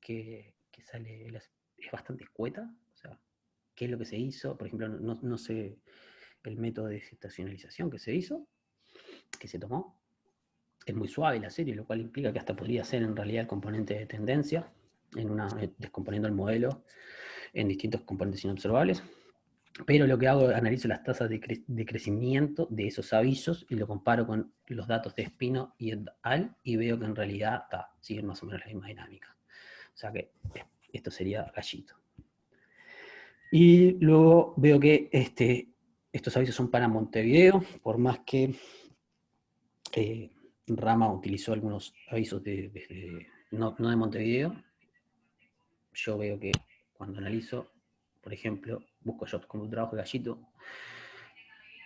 que sale es bastante escueta, o sea, qué es lo que se hizo, por ejemplo, no sé el método de estacionalización que se hizo, que se tomó. Es muy suave la serie, lo cual implica que hasta podría ser en realidad el componente de tendencia, descomponiendo el modelo en distintos componentes inobservables. Pero lo que hago es analizo las tasas de crecimiento de esos avisos y lo comparo con los datos de Espino y et al. Y veo que en realidad siguen más o menos la misma dinámica. O sea que esto sería Gallito. Y luego veo que estos avisos son para Montevideo, por más que Rama utilizó algunos avisos no de Montevideo. Yo veo que cuando analizo, por ejemplo, busco jobs, CompuTrabajo y Gallito,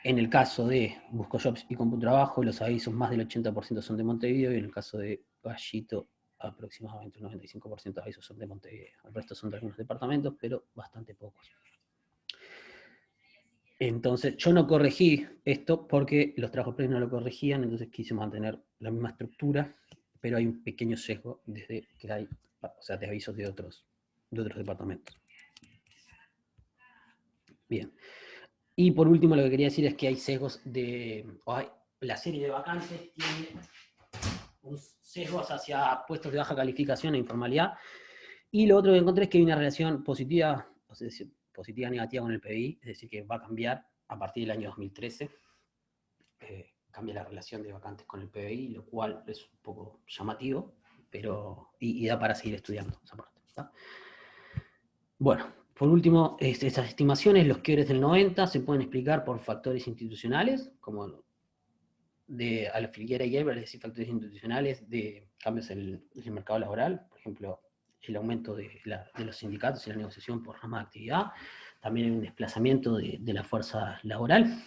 en el caso de busco jobs y CompuTrabajo, los avisos más del 80% son de Montevideo, y en el caso de Gallito, aproximadamente un 95% de avisos son de Montevideo. El resto son de algunos departamentos, pero bastante pocos. Entonces, yo no corregí esto porque los trabajos previos no lo corregían, entonces quise mantener la misma estructura, pero hay un pequeño sesgo desde que hay, o sea, de avisos de otros departamentos. Bien. Y por último, lo que quería decir es que hay sesgos la serie de vacantes tiene sesgos hacia puestos de baja calificación e informalidad. Y lo otro que encontré es que hay una relación positiva, o sea, positiva negativa con el PBI, es decir, que va a cambiar a partir del año 2013. Cambia la relación de vacantes con el PBI, lo cual es un poco llamativo, pero y da para seguir estudiando esa parte, ¿está? Bueno, por último, estas estimaciones, los quiebres del 90 se pueden explicar por factores institucionales, como de Alfiguera y Gerber, es decir, factores institucionales de cambios en el mercado laboral, por ejemplo, el aumento de los sindicatos y la negociación por rama de actividad. También hay un desplazamiento de la fuerza laboral.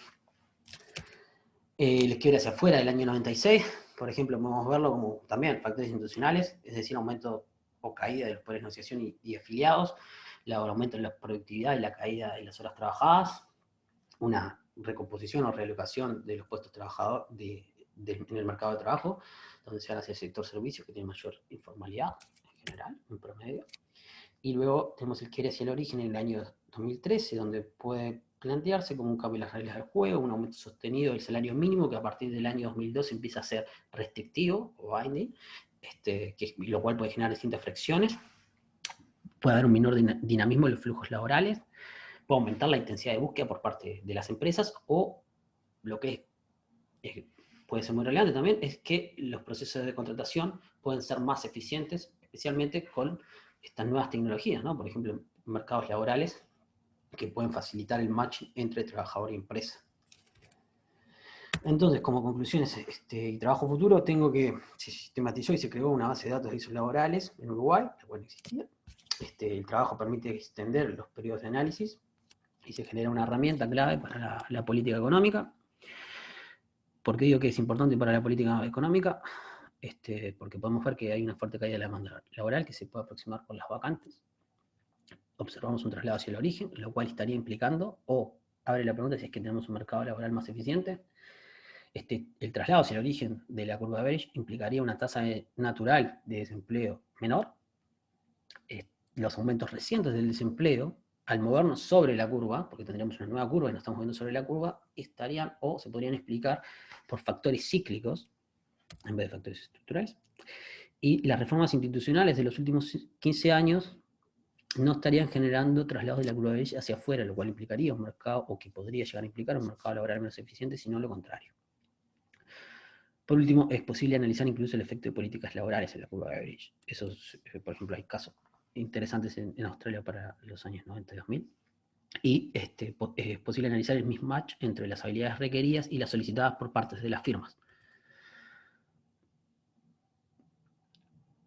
Les quiebra hacia afuera del año 96, por ejemplo, podemos verlo como también factores institucionales, es decir, aumento o caída de los poderes de negociación y afiliados, el aumento de la productividad y la caída de las horas trabajadas, una recomposición o realocación de los puestos trabajados en el mercado de trabajo, donde se van hacia el sector servicios, que tiene mayor informalidad en general, en promedio. Y luego tenemos el quiebre hacia el origen en el año 2013, donde puede plantearse como un cambio en las reglas del juego, un aumento sostenido del salario mínimo, que a partir del año 2002 empieza a ser restrictivo o binding, lo cual puede generar distintas fricciones. Puede haber un menor dinamismo en los flujos laborales, puede aumentar la intensidad de búsqueda por parte de las empresas, o lo que puede ser muy relevante también, es que los procesos de contratación pueden ser más eficientes, especialmente con estas nuevas tecnologías, ¿no? Por ejemplo, mercados laborales que pueden facilitar el match entre trabajador y empresa. Entonces, como conclusiones y trabajo futuro, tengo que se sistematizó y se creó una base de datos de avisos laborales en Uruguay, la cual existía. El trabajo permite extender los periodos de análisis y se genera una herramienta clave para la política económica. ¿Por qué digo que es importante para la política económica? Porque podemos ver que hay una fuerte caída de la demanda laboral que se puede aproximar por las vacantes. Observamos un traslado hacia el origen, lo cual estaría implicando, o abre la pregunta si es que tenemos un mercado laboral más eficiente. El traslado hacia el origen de la curva de Beige implicaría una tasa natural de desempleo menor. Los aumentos recientes del desempleo, al movernos sobre la curva, porque tendríamos una nueva curva y nos estamos moviendo sobre la curva, estarían o se podrían explicar por factores cíclicos en vez de factores estructurales. Y las reformas institucionales de los últimos 15 años no estarían generando traslados de la curva de Bell hacia afuera, lo cual implicaría un mercado, o que podría llegar a implicar un mercado laboral menos eficiente, sino lo contrario. Por último, es posible analizar incluso el efecto de políticas laborales en la curva de Beveridge. Por ejemplo, hay casos interesantes en Australia para los años 90 y 2000. Y es posible analizar el mismatch entre las habilidades requeridas y las solicitadas por partes de las firmas.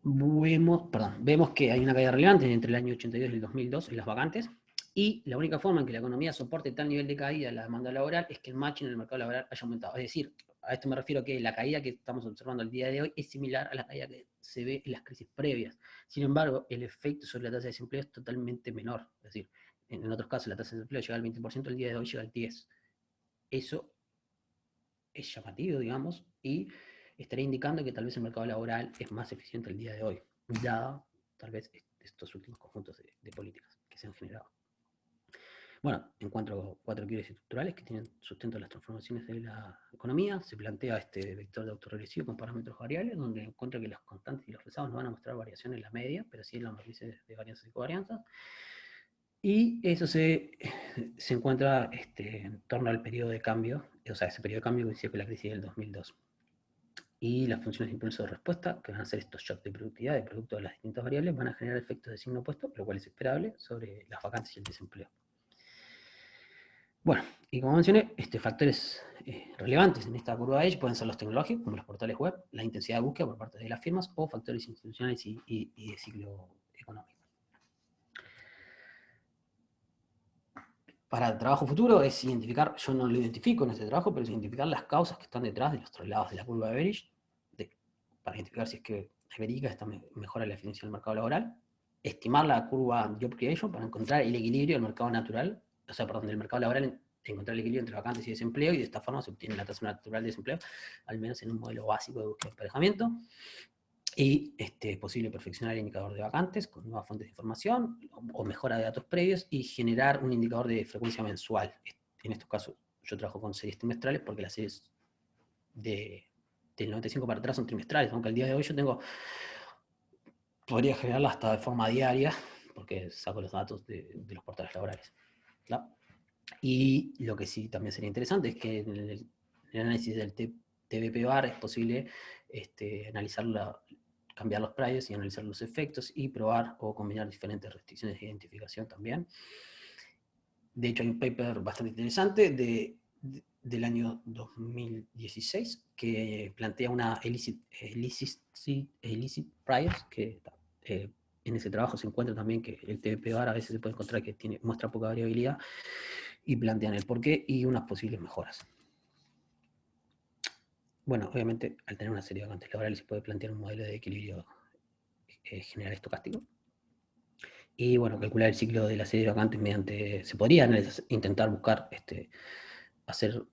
Vemos que hay una caída relevante entre el año 82 y el 2002 en las vacantes, y la única forma en que la economía soporte tal nivel de caída de la demanda laboral es que el match en el mercado laboral haya aumentado. Es decir, a esto me refiero que la caída que estamos observando el día de hoy es similar a la caída que se ve en las crisis previas. Sin embargo, el efecto sobre la tasa de desempleo es totalmente menor. Es decir, en otros casos la tasa de desempleo llega al 20%, el día de hoy llega al 10%. Eso es llamativo, digamos, y estaría indicando que tal vez el mercado laboral es más eficiente el día de hoy, dado tal vez estos últimos conjuntos de políticas que se han generado. Bueno, en cuanto a 4 quiebres estructurales que tienen sustento en las transformaciones de la economía, se plantea este vector de autorregresivo con parámetros variables, donde encuentra que las constantes y los rezados no van a mostrar variación en la media, pero sí en las matrices de varianzas y covarianzas. Y eso se encuentra en torno al periodo de cambio, o sea, ese periodo de cambio coincide con la crisis del 2002. Y las funciones de impulso de respuesta, que van a ser estos shocks de productividad de producto de las distintas variables, van a generar efectos de signo opuesto, lo cual es esperable, sobre las vacantes y el desempleo. Bueno, y como mencioné, factores relevantes en esta curva de H pueden ser los tecnológicos, como los portales web, la intensidad de búsqueda por parte de las firmas, o factores institucionales y de ciclo económico. Para el trabajo futuro es identificar, yo no lo identifico en este trabajo, pero es identificar las causas que están detrás de los traslados de la curva de Beveridge, para identificar si es que hay verídica, esta mejora la eficiencia del mercado laboral, estimar la curva Job Creation para encontrar el equilibrio del mercado natural, o sea, perdón, del mercado laboral, encontrar el equilibrio entre vacantes y desempleo, y de esta forma se obtiene la tasa natural de desempleo, al menos en un modelo básico de búsqueda de emparejamiento. Y es posible perfeccionar el indicador de vacantes con nuevas fuentes de información o mejora de datos previos y generar un indicador de frecuencia mensual. En estos casos yo trabajo con series trimestrales porque las series del 95 para atrás son trimestrales, aunque al día de hoy yo podría generarla hasta de forma diaria porque saco los datos de los portales laborales, ¿no? Y lo que sí también sería interesante es que en el análisis del TBP-VAR es posible cambiar los prices y analizar los efectos y probar o combinar diferentes restricciones de identificación también. De hecho, hay un paper bastante interesante del año 2016 que plantea una illicit price, que en ese trabajo se encuentra también que el TBP-VAR a veces se puede encontrar que muestra poca variabilidad, y plantean el porqué y unas posibles mejoras. Bueno, obviamente, al tener una serie de vacantes laborales se puede plantear un modelo de equilibrio general estocástico. Y bueno, calcular el ciclo de la serie de vacantes se podría intentar buscar,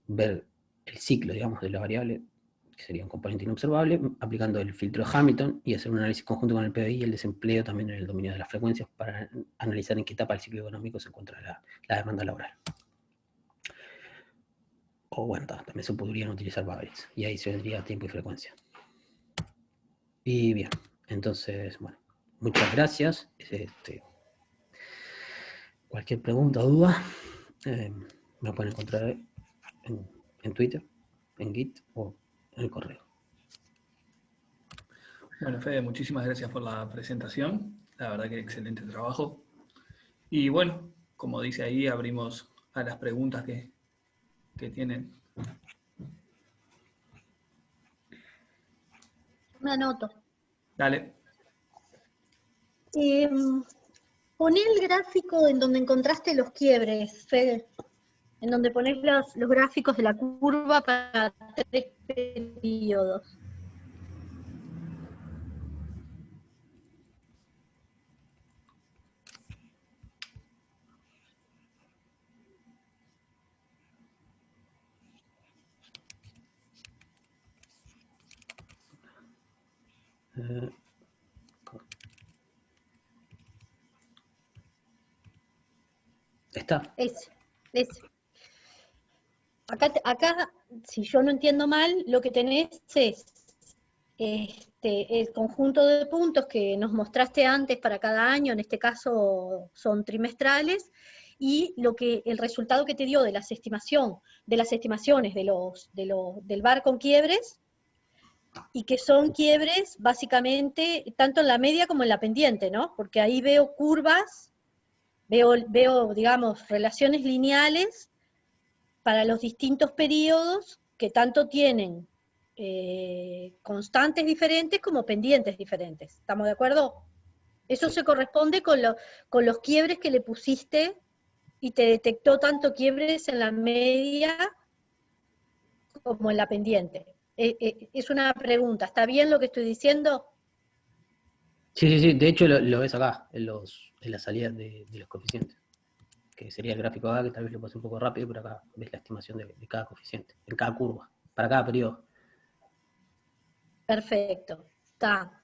ver el ciclo, digamos, de la variable, que sería un componente inobservable, aplicando el filtro de Hamilton y hacer un análisis conjunto con el PBI y el desempleo también en el dominio de las frecuencias para analizar en qué etapa del ciclo económico se encuentra la demanda laboral. O bueno, también se podrían utilizar variables, y ahí se vendría tiempo y frecuencia. Y bien, entonces, bueno, muchas gracias. Cualquier pregunta o duda, me pueden encontrar en Twitter, en Git o en el correo. Bueno, Fede, muchísimas gracias por la presentación. La verdad que excelente trabajo. Y bueno, como dice ahí, abrimos a las preguntas que tienen. Me anoto. Dale. Poné el gráfico en donde encontraste los quiebres, Fede. En donde ponés los gráficos de la curva para 3 periodos. ¿Está? Ese. Acá, si yo no entiendo mal, lo que tenés es el conjunto de puntos que nos mostraste antes para cada año, en este caso son trimestrales, y el resultado que te dio de las estimaciones del VAR con quiebres, y que son quiebres básicamente tanto en la media como en la pendiente, ¿no? Porque ahí veo curvas, veo digamos, relaciones lineales para los distintos periodos que tanto tienen constantes diferentes como pendientes diferentes. ¿Estamos de acuerdo? Eso se corresponde con los quiebres que le pusiste y te detectó tanto quiebres en la media como en la pendiente. Es una pregunta, ¿está bien lo que estoy diciendo? Sí. De hecho lo ves acá, en las salidas de los coeficientes. Que sería el gráfico acá, que tal vez lo pasé un poco rápido, pero acá ves la estimación de cada coeficiente, en cada curva, para cada periodo. Perfecto, está.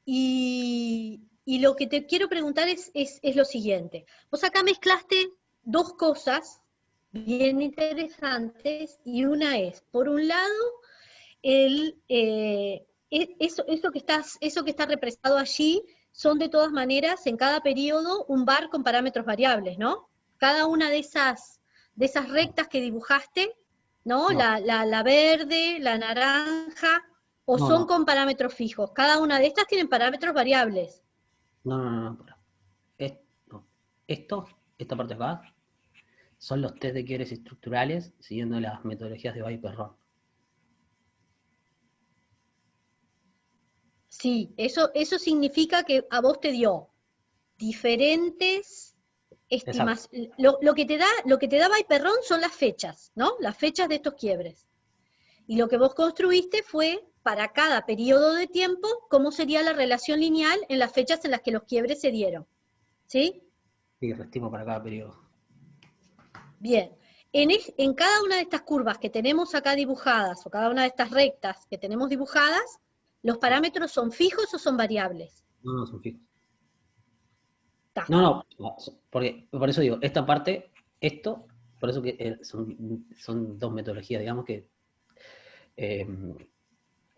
Y lo que te quiero preguntar es lo siguiente. Vos acá mezclaste dos cosas bien interesantes, y una es, por un lado, eso que está representado allí son de todas maneras en cada periodo un VAR con parámetros variables, ¿no? Cada una de esas rectas que dibujaste, ¿no? No. La verde, la naranja, o No, son no. con parámetros fijos. Cada una de estas tienen parámetros variables. No. Esta parte de acá, son los test de quiebres estructurales siguiendo las metodologías de Viper-Ron. Sí, eso significa que a vos te dio diferentes estimas. Lo que te da Viper-Ron son las fechas, ¿no? Las fechas de estos quiebres. Y lo que vos construiste fue, para cada periodo de tiempo, cómo sería la relación lineal en las fechas en las que los quiebres se dieron. ¿Sí? Sí, restimo para cada periodo. Bien. En cada una de estas curvas que tenemos acá dibujadas, o cada una de estas rectas que tenemos dibujadas, ¿los parámetros son fijos o son variables? No, son fijos. Ta. No, porque por eso digo, esta parte, por eso que son dos metodologías, digamos que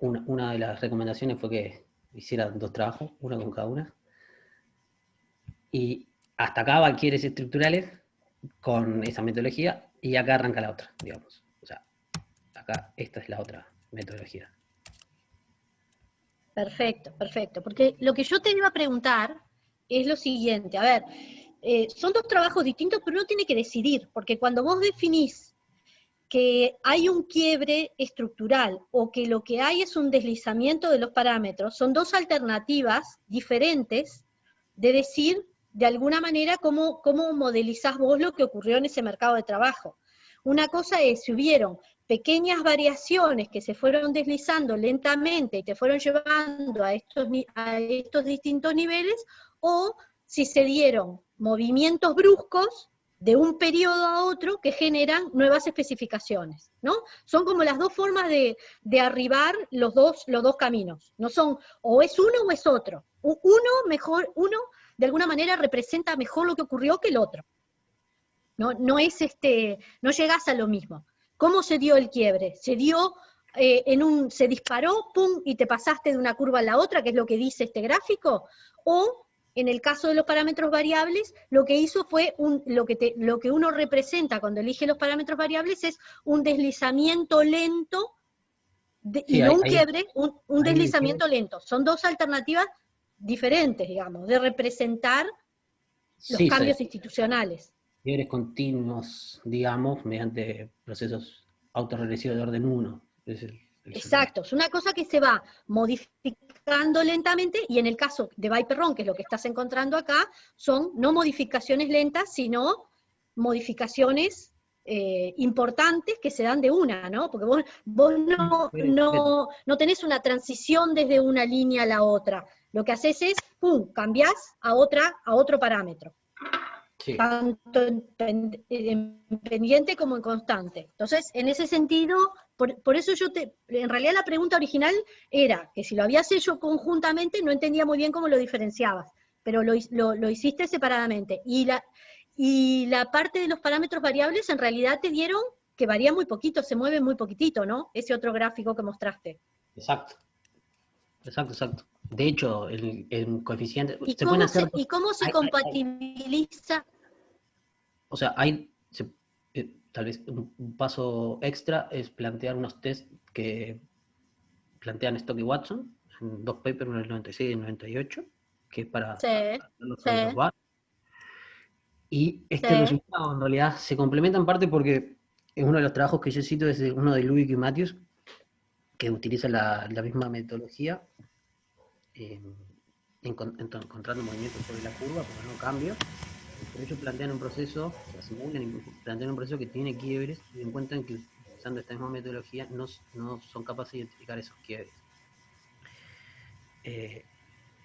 una de las recomendaciones fue que hicieran dos trabajos, una con cada una, y hasta acá va quiebres estructurales con esa metodología, y acá arranca la otra, digamos. O sea, acá esta es la otra metodología. Perfecto, perfecto. Porque lo que yo te iba a preguntar es lo siguiente. A ver, son dos trabajos distintos, pero uno tiene que decidir, porque cuando vos definís que hay un quiebre estructural o que lo que hay es un deslizamiento de los parámetros, son dos alternativas diferentes de decir, de alguna manera, cómo modelizás vos lo que ocurrió en ese mercado de trabajo. Una cosa es si hubieron pequeñas variaciones que se fueron deslizando lentamente y te fueron llevando a estos distintos niveles, o si se dieron movimientos bruscos de un periodo a otro que generan nuevas especificaciones, ¿no? Son como las dos formas de arribar los dos caminos. No son, o es uno o es otro. Uno de alguna manera representa mejor lo que ocurrió que el otro. No llegás a lo mismo. ¿Cómo se dio el quiebre? Se dio se disparó, pum, y te pasaste de una curva a la otra, que es lo que dice este gráfico, o en el caso de los parámetros variables, lo que hizo fue lo que uno representa cuando elige los parámetros variables es un deslizamiento lento, y no un quiebre, un deslizamiento lento. Son dos alternativas diferentes, digamos, de representar los cambios institucionales. Quiebres continuos, digamos, mediante procesos autorregresivos de orden 1. Exacto, es una cosa que se va modificando lentamente, y en el caso de Viper-Ron, que es lo que estás encontrando acá, son no modificaciones lentas, sino modificaciones importantes que se dan de una, ¿no? Porque vos no tenés una transición desde una línea a la otra. Lo que haces es, pum, cambiás a otro parámetro. Sí. Tanto en pendiente como en constante. Entonces, en ese sentido, por eso en realidad la pregunta original era que si lo habías hecho conjuntamente, no entendía muy bien cómo lo diferenciabas, pero lo hiciste separadamente. Y la parte de los parámetros variables en realidad te dieron que varía muy poquito, se mueve muy poquitito, ¿no? Ese otro gráfico que mostraste. Exacto, exacto, exacto. De hecho, el coeficiente... ¿Y se pueden cómo hacer... y cómo se compatibiliza? O sea, tal vez un paso extra es plantear unos test que plantean Stock y Watson, en dos papers, uno en el 96 y el 98, que es para Sí, los sí, parámetros VAR. Y este sí, resultado en realidad se complementa en parte porque es uno de los trabajos que yo cito, es uno de Lubick y Matthews, que utiliza la misma metodología, encontrando movimientos sobre la curva, pero no cambios. Pero ellos plantean un proceso, o sea, simulan y plantean un proceso que tiene quiebres y encuentran que usando esta misma metodología no son capaces de identificar esos quiebres.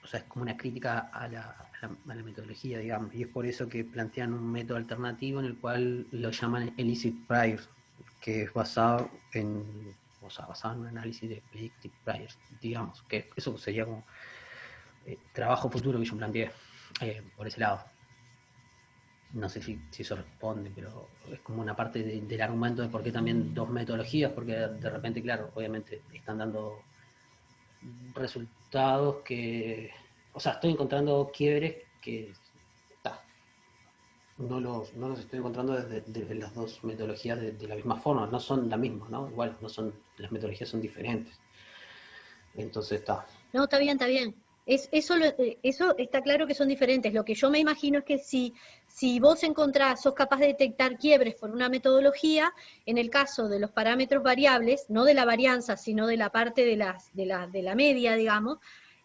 O sea, es como una crítica a la metodología, digamos, y es por eso que plantean un método alternativo en el cual lo llaman Illicit Priors, que es basado en un análisis de Predictive Priors, digamos, que eso sería como trabajo futuro que yo planteé por ese lado. No sé si eso responde, pero es como una parte del argumento de por qué también dos metodologías, porque de repente, claro, obviamente están dando resultados que, o sea, estoy encontrando quiebres que no los estoy encontrando desde las dos metodologías de la misma forma, no son la misma, ¿no? Igual, no son, las metodologías son diferentes. Entonces está. no, está bien, está bien. Eso está claro que son diferentes. Lo que yo me imagino es que si vos encontrás, sos capaz de detectar quiebres por una metodología, en el caso de los parámetros variables, no de la varianza, sino de la parte de la media, digamos,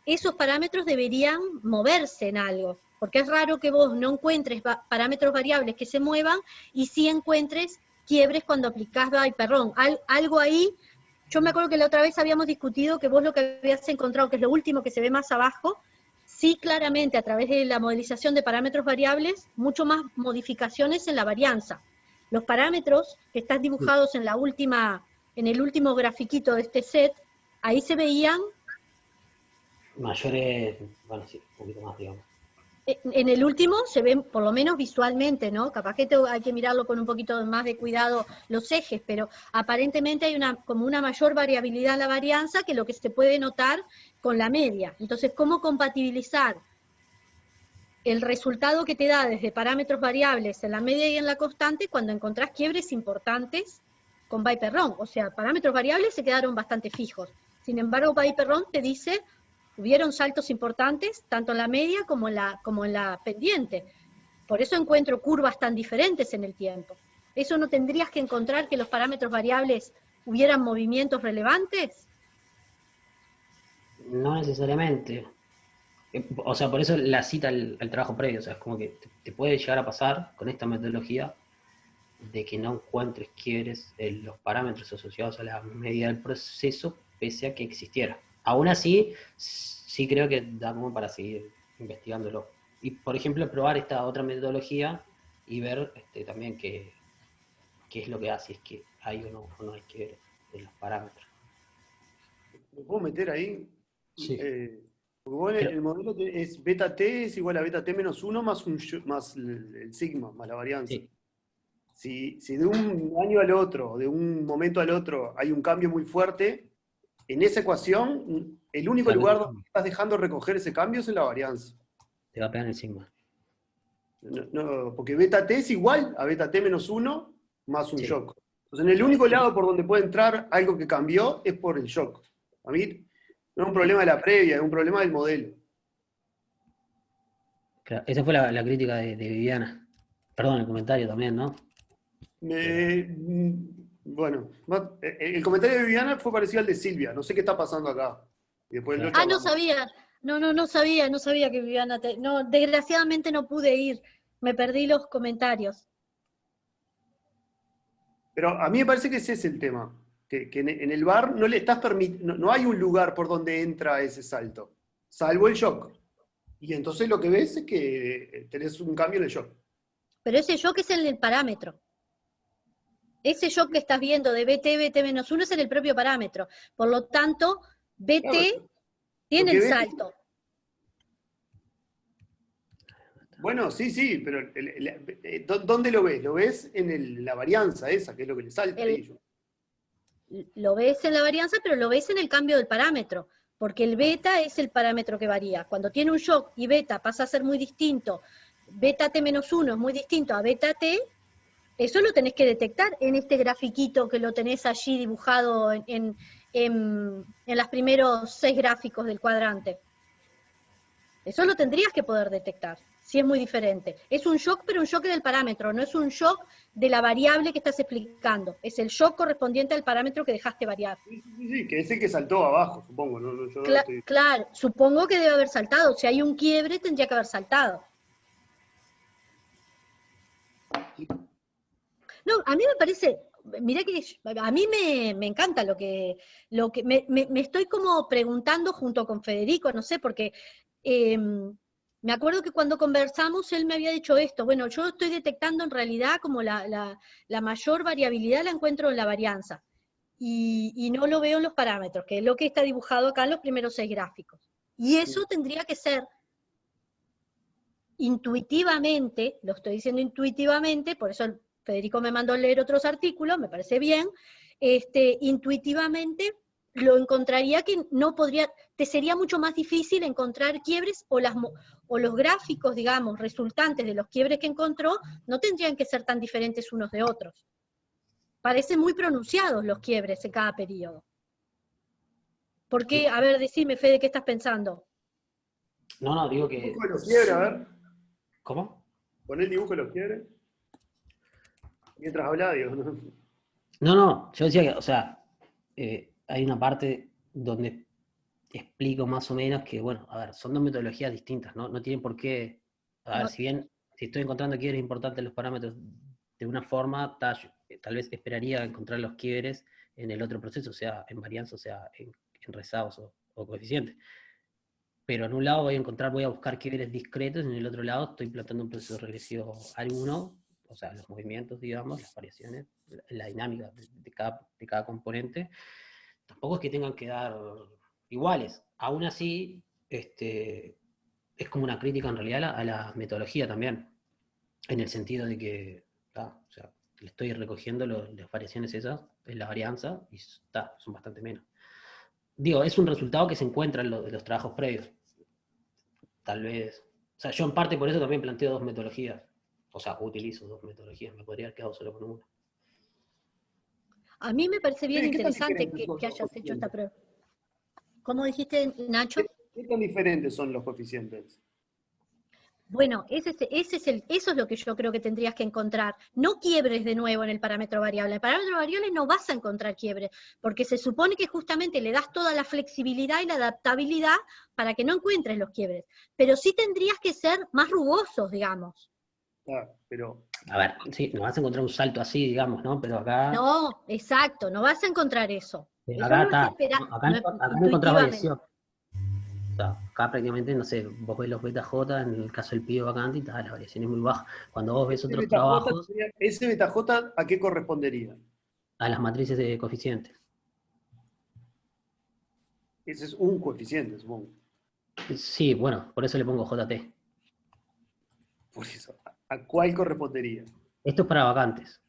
esos parámetros deberían moverse en algo, porque es raro que vos no encuentres parámetros variables que se muevan y sí encuentres quiebres cuando aplicás Viper-RON. Algo ahí. Yo me acuerdo que la otra vez habíamos discutido que vos lo que habías encontrado, que es lo último que se ve más abajo, sí claramente a través de la modelización de parámetros variables, mucho más modificaciones en la varianza. Los parámetros que están dibujados en el último grafiquito de este set, ahí se veían. Mayores, bueno, sí, un poquito más, digamos. En el último se ven, por lo menos visualmente, ¿no? Capaz que hay que mirarlo con un poquito más de cuidado los ejes, pero aparentemente hay como una mayor variabilidad en la varianza que lo que se puede notar con la media. Entonces, ¿cómo compatibilizar el resultado que te da desde parámetros variables en la media y en la constante cuando encontrás quiebres importantes con Viper-RON? O sea, parámetros variables se quedaron bastante fijos. Sin embargo, Viper-RON te dice, hubieron saltos importantes, tanto en la media como en la pendiente. Por eso encuentro curvas tan diferentes en el tiempo. ¿Eso no tendrías que encontrar que los parámetros variables hubieran movimientos relevantes? No necesariamente. O sea, por eso la cita al trabajo previo, o sea, es como que te puede llegar a pasar con esta metodología de que no encuentres quiebres en los parámetros asociados a la medida del proceso, pese a que existiera. Aún así, sí creo que da como para seguir investigándolo. Y, por ejemplo, probar esta otra metodología y ver también qué es lo que hace, es que hay o no hay quiebres en los parámetros. ¿Me puedo meter ahí? Sí. Porque vos Pero, el modelo es beta t es igual a beta t menos 1 más el sigma, más la varianza. sí, Si de un año al otro, de un momento al otro, hay un cambio muy fuerte, en esa ecuación, el único te va a pegar lugar el donde sigma. estás dejando recoger ese cambio es en la varianza. Te va a pegar el sigma. Porque beta t es igual a beta t menos 1 más un Sí. shock. Entonces, en el único lado por donde puede entrar algo que cambió es por el shock. A mí no es un problema de la previa, es un problema del modelo. Claro, esa fue la crítica de Viviana. Perdón, el comentario también, ¿no? Pero, Bueno, el comentario de Viviana fue parecido al de Silvia. No sé qué está pasando acá. Y después lo claro. Ah, no charlamos. sabía. No sabía que Viviana no, desgraciadamente no pude ir. Me perdí los comentarios. Pero a mí me parece que ese es el tema. Que en el bar no le estás no hay un lugar por donde entra ese salto, salvo el shock. Y entonces lo que ves es que tenés un cambio en el shock. Pero ese shock es en el parámetro. Ese shock que estás viendo de BT-1 es en el propio parámetro. Por lo tanto, Claro, BT lo tiene que el ves, salto. bueno, sí, pero ¿dónde lo ves? Lo ves en la varianza esa, que es lo que le salta a El, ellos. lo ves en la varianza, pero lo ves en el cambio del parámetro, porque el beta es el parámetro que varía. Cuando tiene un shock y beta pasa a ser muy distinto, beta T-1 es muy distinto a beta T, eso lo tenés que detectar en este grafiquito que lo tenés allí dibujado en los primeros 6 gráficos del cuadrante. Eso lo tendrías que poder detectar, si es muy diferente. Es un shock, pero un shock del parámetro, no es un shock de la variable que estás explicando. Es el shock correspondiente al parámetro que dejaste variar. Sí, que es el que saltó abajo, supongo. Yo no estoy... Claro, supongo que debe haber saltado. Si hay un quiebre, tendría que haber saltado. No, a mí me parece, mirá que a mí me encanta lo que me estoy como preguntando junto con Federico, no sé, porque me acuerdo que cuando conversamos él me había dicho esto, bueno, yo estoy detectando en realidad como la mayor variabilidad la encuentro en la varianza, y no lo veo en los parámetros, que es lo que está dibujado acá en los primeros 6 gráficos. Y eso tendría que ser intuitivamente, lo estoy diciendo intuitivamente, por eso Federico me mandó a leer otros artículos, me parece bien, intuitivamente lo encontraría que no podría, te sería mucho más difícil encontrar quiebres o los gráficos, digamos, resultantes de los quiebres que encontró, no tendrían que ser tan diferentes unos de otros. Parecen muy pronunciados los quiebres en cada periodo. ¿Por qué? A ver, decime, Fede, ¿qué estás pensando? No, digo que... Dibujo de los quiebres, a ver. ¿Cómo? Pon el dibujo de los quiebres. Mientras hablaba, digo. No, yo decía que, o sea, hay una parte donde explico más o menos que, bueno, a ver, son dos metodologías distintas, ¿no? No tienen por qué, a ver, si bien, si estoy encontrando quiebres importantes en los parámetros de una forma, tal vez esperaría encontrar los quiebres en el otro proceso, o sea, en varianza, o sea, en rezagos o coeficientes. Pero en un lado voy a buscar quiebres discretos, y en el otro lado estoy planteando un proceso regresivo alguno, o sea, los movimientos, digamos, las variaciones, la dinámica de cada componente, tampoco es que tengan que dar iguales. Aún así, es como una crítica en realidad a la metodología también, en el sentido de que, o sea, le estoy recogiendo las variaciones esas en la varianza, y son bastante menos. Digo, es un resultado que se encuentra en los trabajos previos. Tal vez. O sea, yo en parte por eso también planteo dos metodologías. O sea, utilizo dos metodologías. Me podría haber quedado solo con una. A mí me parece bien ¿Qué tan interesante diferentes son que los hayas hecho esta coeficientes? prueba. ¿Cómo dijiste, Nacho? ¿Qué tan diferentes son los coeficientes? Bueno, eso es lo que yo creo que tendrías que encontrar. No quiebres de nuevo en el parámetro variable. En el parámetro variable no vas a encontrar quiebres, porque se supone que justamente le das toda la flexibilidad y la adaptabilidad para que no encuentres los quiebres. Pero sí tendrías que ser más rugosos, digamos. Claro, pero... A ver, sí, no vas a encontrar un salto así, digamos, ¿no? Pero acá... No, exacto, no vas a encontrar eso. Pero Eso acá no es está. esperar, Acá, no es acá no encontrás intuitivamente. variación. O sea, acá prácticamente, no sé, vos ves los beta J, en el caso del pío vacante, y tal, la variación es muy baja. Cuando vos ves otros trabajos, ¿Ese beta J a qué correspondería? a las matrices de coeficientes. Ese es un coeficiente, supongo. Sí, bueno, por eso le pongo JT. Por eso, ¿a cuál correspondería? Esto es para vacantes.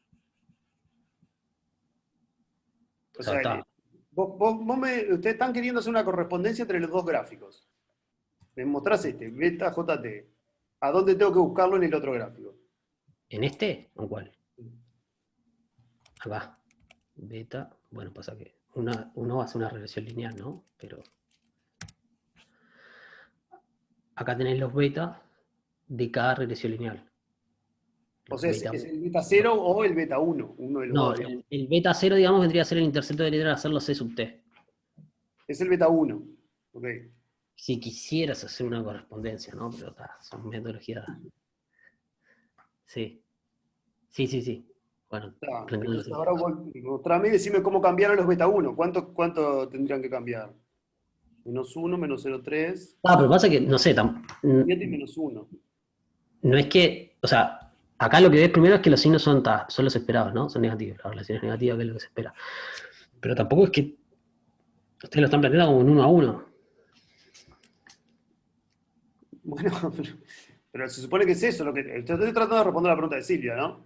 O sea, sea, está. ustedes están queriendo hacer una correspondencia entre los dos gráficos. Me mostrás beta JT. ¿A dónde tengo que buscarlo en el otro gráfico? ¿En este o cuál? Acá. Beta. Bueno, pasa que uno hace una regresión lineal, ¿no? Pero acá tenés los beta de cada regresión lineal. O sea, ¿es el beta 0 o el beta 1? Uno de los No, dos, digamos. el beta 0, digamos, vendría a ser el intercepto de letra, hacerlo C sub T. Es el beta 1. Ok. Si quisieras hacer una correspondencia, ¿no? Pero son metodologías. Sí. Sí. Bueno, Entonces ahora mostrame y decime cómo cambiaron los beta 1. ¿Cuánto tendrían que cambiar? Menos 1, menos 0,3. Pero pasa que, no sé, 7 y menos 1. no es que, o sea, acá lo que ves primero es que los signos son los esperados, ¿no? Son negativos, la relación es negativa, que es lo que se espera. Pero tampoco es que ustedes lo están planteando como un 1 a 1. Bueno, pero se supone que es eso lo que... Estoy tratando de responder la pregunta de Silvia, ¿no?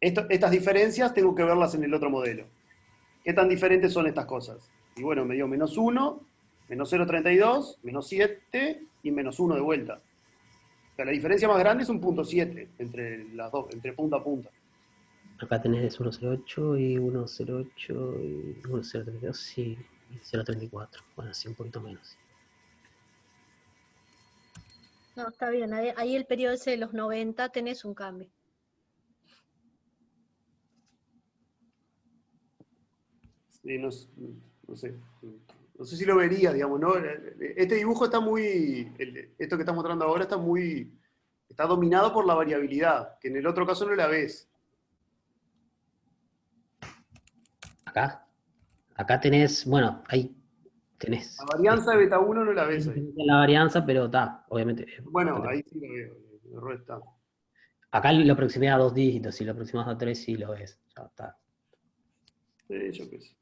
Estas diferencias tengo que verlas en el otro modelo. ¿Qué tan diferentes son estas cosas? Y bueno, me dio -1, menos 0,32, menos 7 y menos 1 de vuelta. O sea, la diferencia más grande es un 0,7 entre las dos, entre punta a punta. Acá tenés 1,08 y 1,08 y 1,032 y 0,34. Bueno, sí, un poquito menos. No, está bien, ahí el periodo ese de los 90 tenés un cambio. Sí, no sé. No sé si lo vería, digamos, ¿no? Este dibujo está muy, esto que estás mostrando ahora está dominado por la variabilidad, que en el otro caso no la ves. Acá tenés, bueno, ahí tenés. La varianza de beta 1 no la ves ahí. La varianza, pero está, obviamente. Bueno, ahí sí lo veo, el error está. Acá lo aproximé a 2 dígitos, si lo aproximas a 3 sí lo ves. Ya está. Yo qué sé.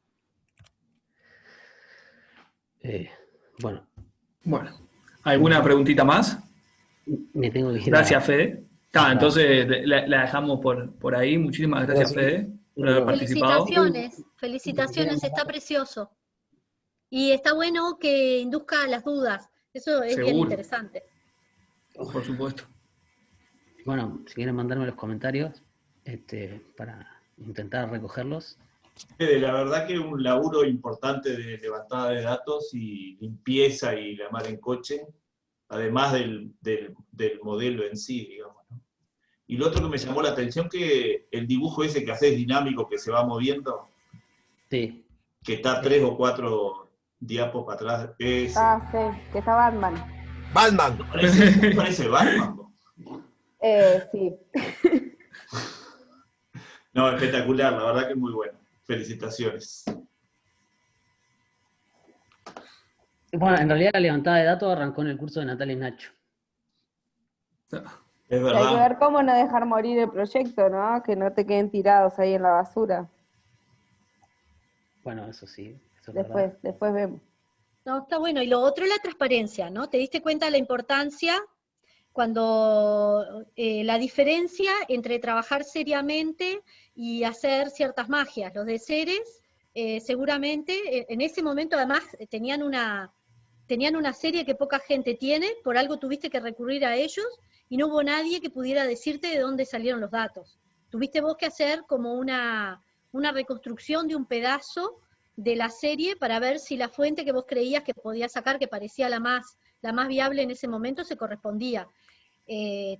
Bueno, Bueno, ¿alguna preguntita más? me tengo que ir. Gracias, Fede. Entonces la dejamos por ahí. Muchísimas gracias, Fede, por haber participado. Felicitaciones, está precioso. Y está bueno que induzca las dudas, eso es bien interesante. Por supuesto. Bueno, si quieren mandarme los comentarios para intentar recogerlos. Fede, la verdad que un laburo importante de levantada de datos y limpieza y la mar en coche, además del modelo en sí, digamos, ¿no? Y lo otro que me llamó la atención, que el dibujo ese que haces dinámico, que se va moviendo, sí, que está 3 o 4 diapos para atrás, sí, que está Batman. ¡Batman! Parece Batman, ¿no? Sí. No, espectacular, la verdad que es muy bueno. Felicitaciones. Bueno, en realidad la levantada de datos arrancó en el curso de Natalia y Nacho. Es Hay que verdad. ver cómo no dejar morir el proyecto, ¿no? Que no te queden tirados ahí en la basura. Bueno, eso sí. Eso es verdad. Después vemos. No, está bueno. Y lo otro es la transparencia, ¿no? ¿Te diste cuenta de la importancia cuando la diferencia entre trabajar seriamente y hacer ciertas magias? Los de Ceres, seguramente, en ese momento además tenían una serie que poca gente tiene, por algo tuviste que recurrir a ellos, y no hubo nadie que pudiera decirte de dónde salieron los datos. Tuviste vos que hacer como una reconstrucción de un pedazo de la serie para ver si la fuente que vos creías que podías sacar, que parecía la más viable en ese momento, se correspondía.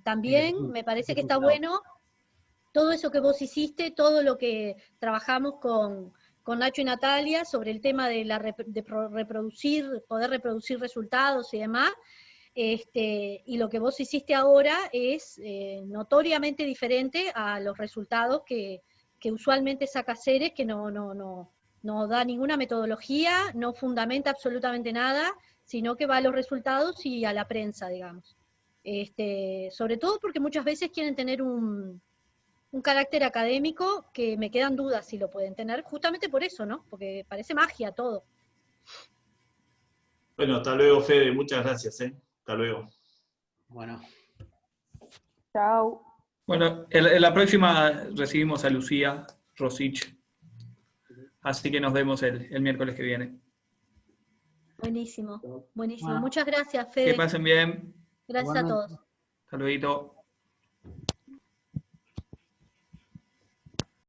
También me parece que está bueno todo eso que vos hiciste, todo lo que trabajamos con Nacho y Natalia sobre el tema de poder reproducir resultados y demás, y lo que vos hiciste ahora es notoriamente diferente a los resultados que usualmente saca Ceres, que no da ninguna metodología, no fundamenta absolutamente nada, sino que va a los resultados y a la prensa, digamos. Sobre todo porque muchas veces quieren tener un carácter académico que me quedan dudas si lo pueden tener, justamente por eso, ¿no? Porque parece magia todo. Bueno, hasta luego, Fede. Muchas gracias, ¿eh? Hasta luego. Bueno. Chao. Bueno, en la próxima recibimos a Lucía Rosich, así que nos vemos el miércoles que viene. Buenísimo, buenísimo. Bueno. Muchas gracias, Fede. Que pasen bien. Gracias a todos. Hasta luego.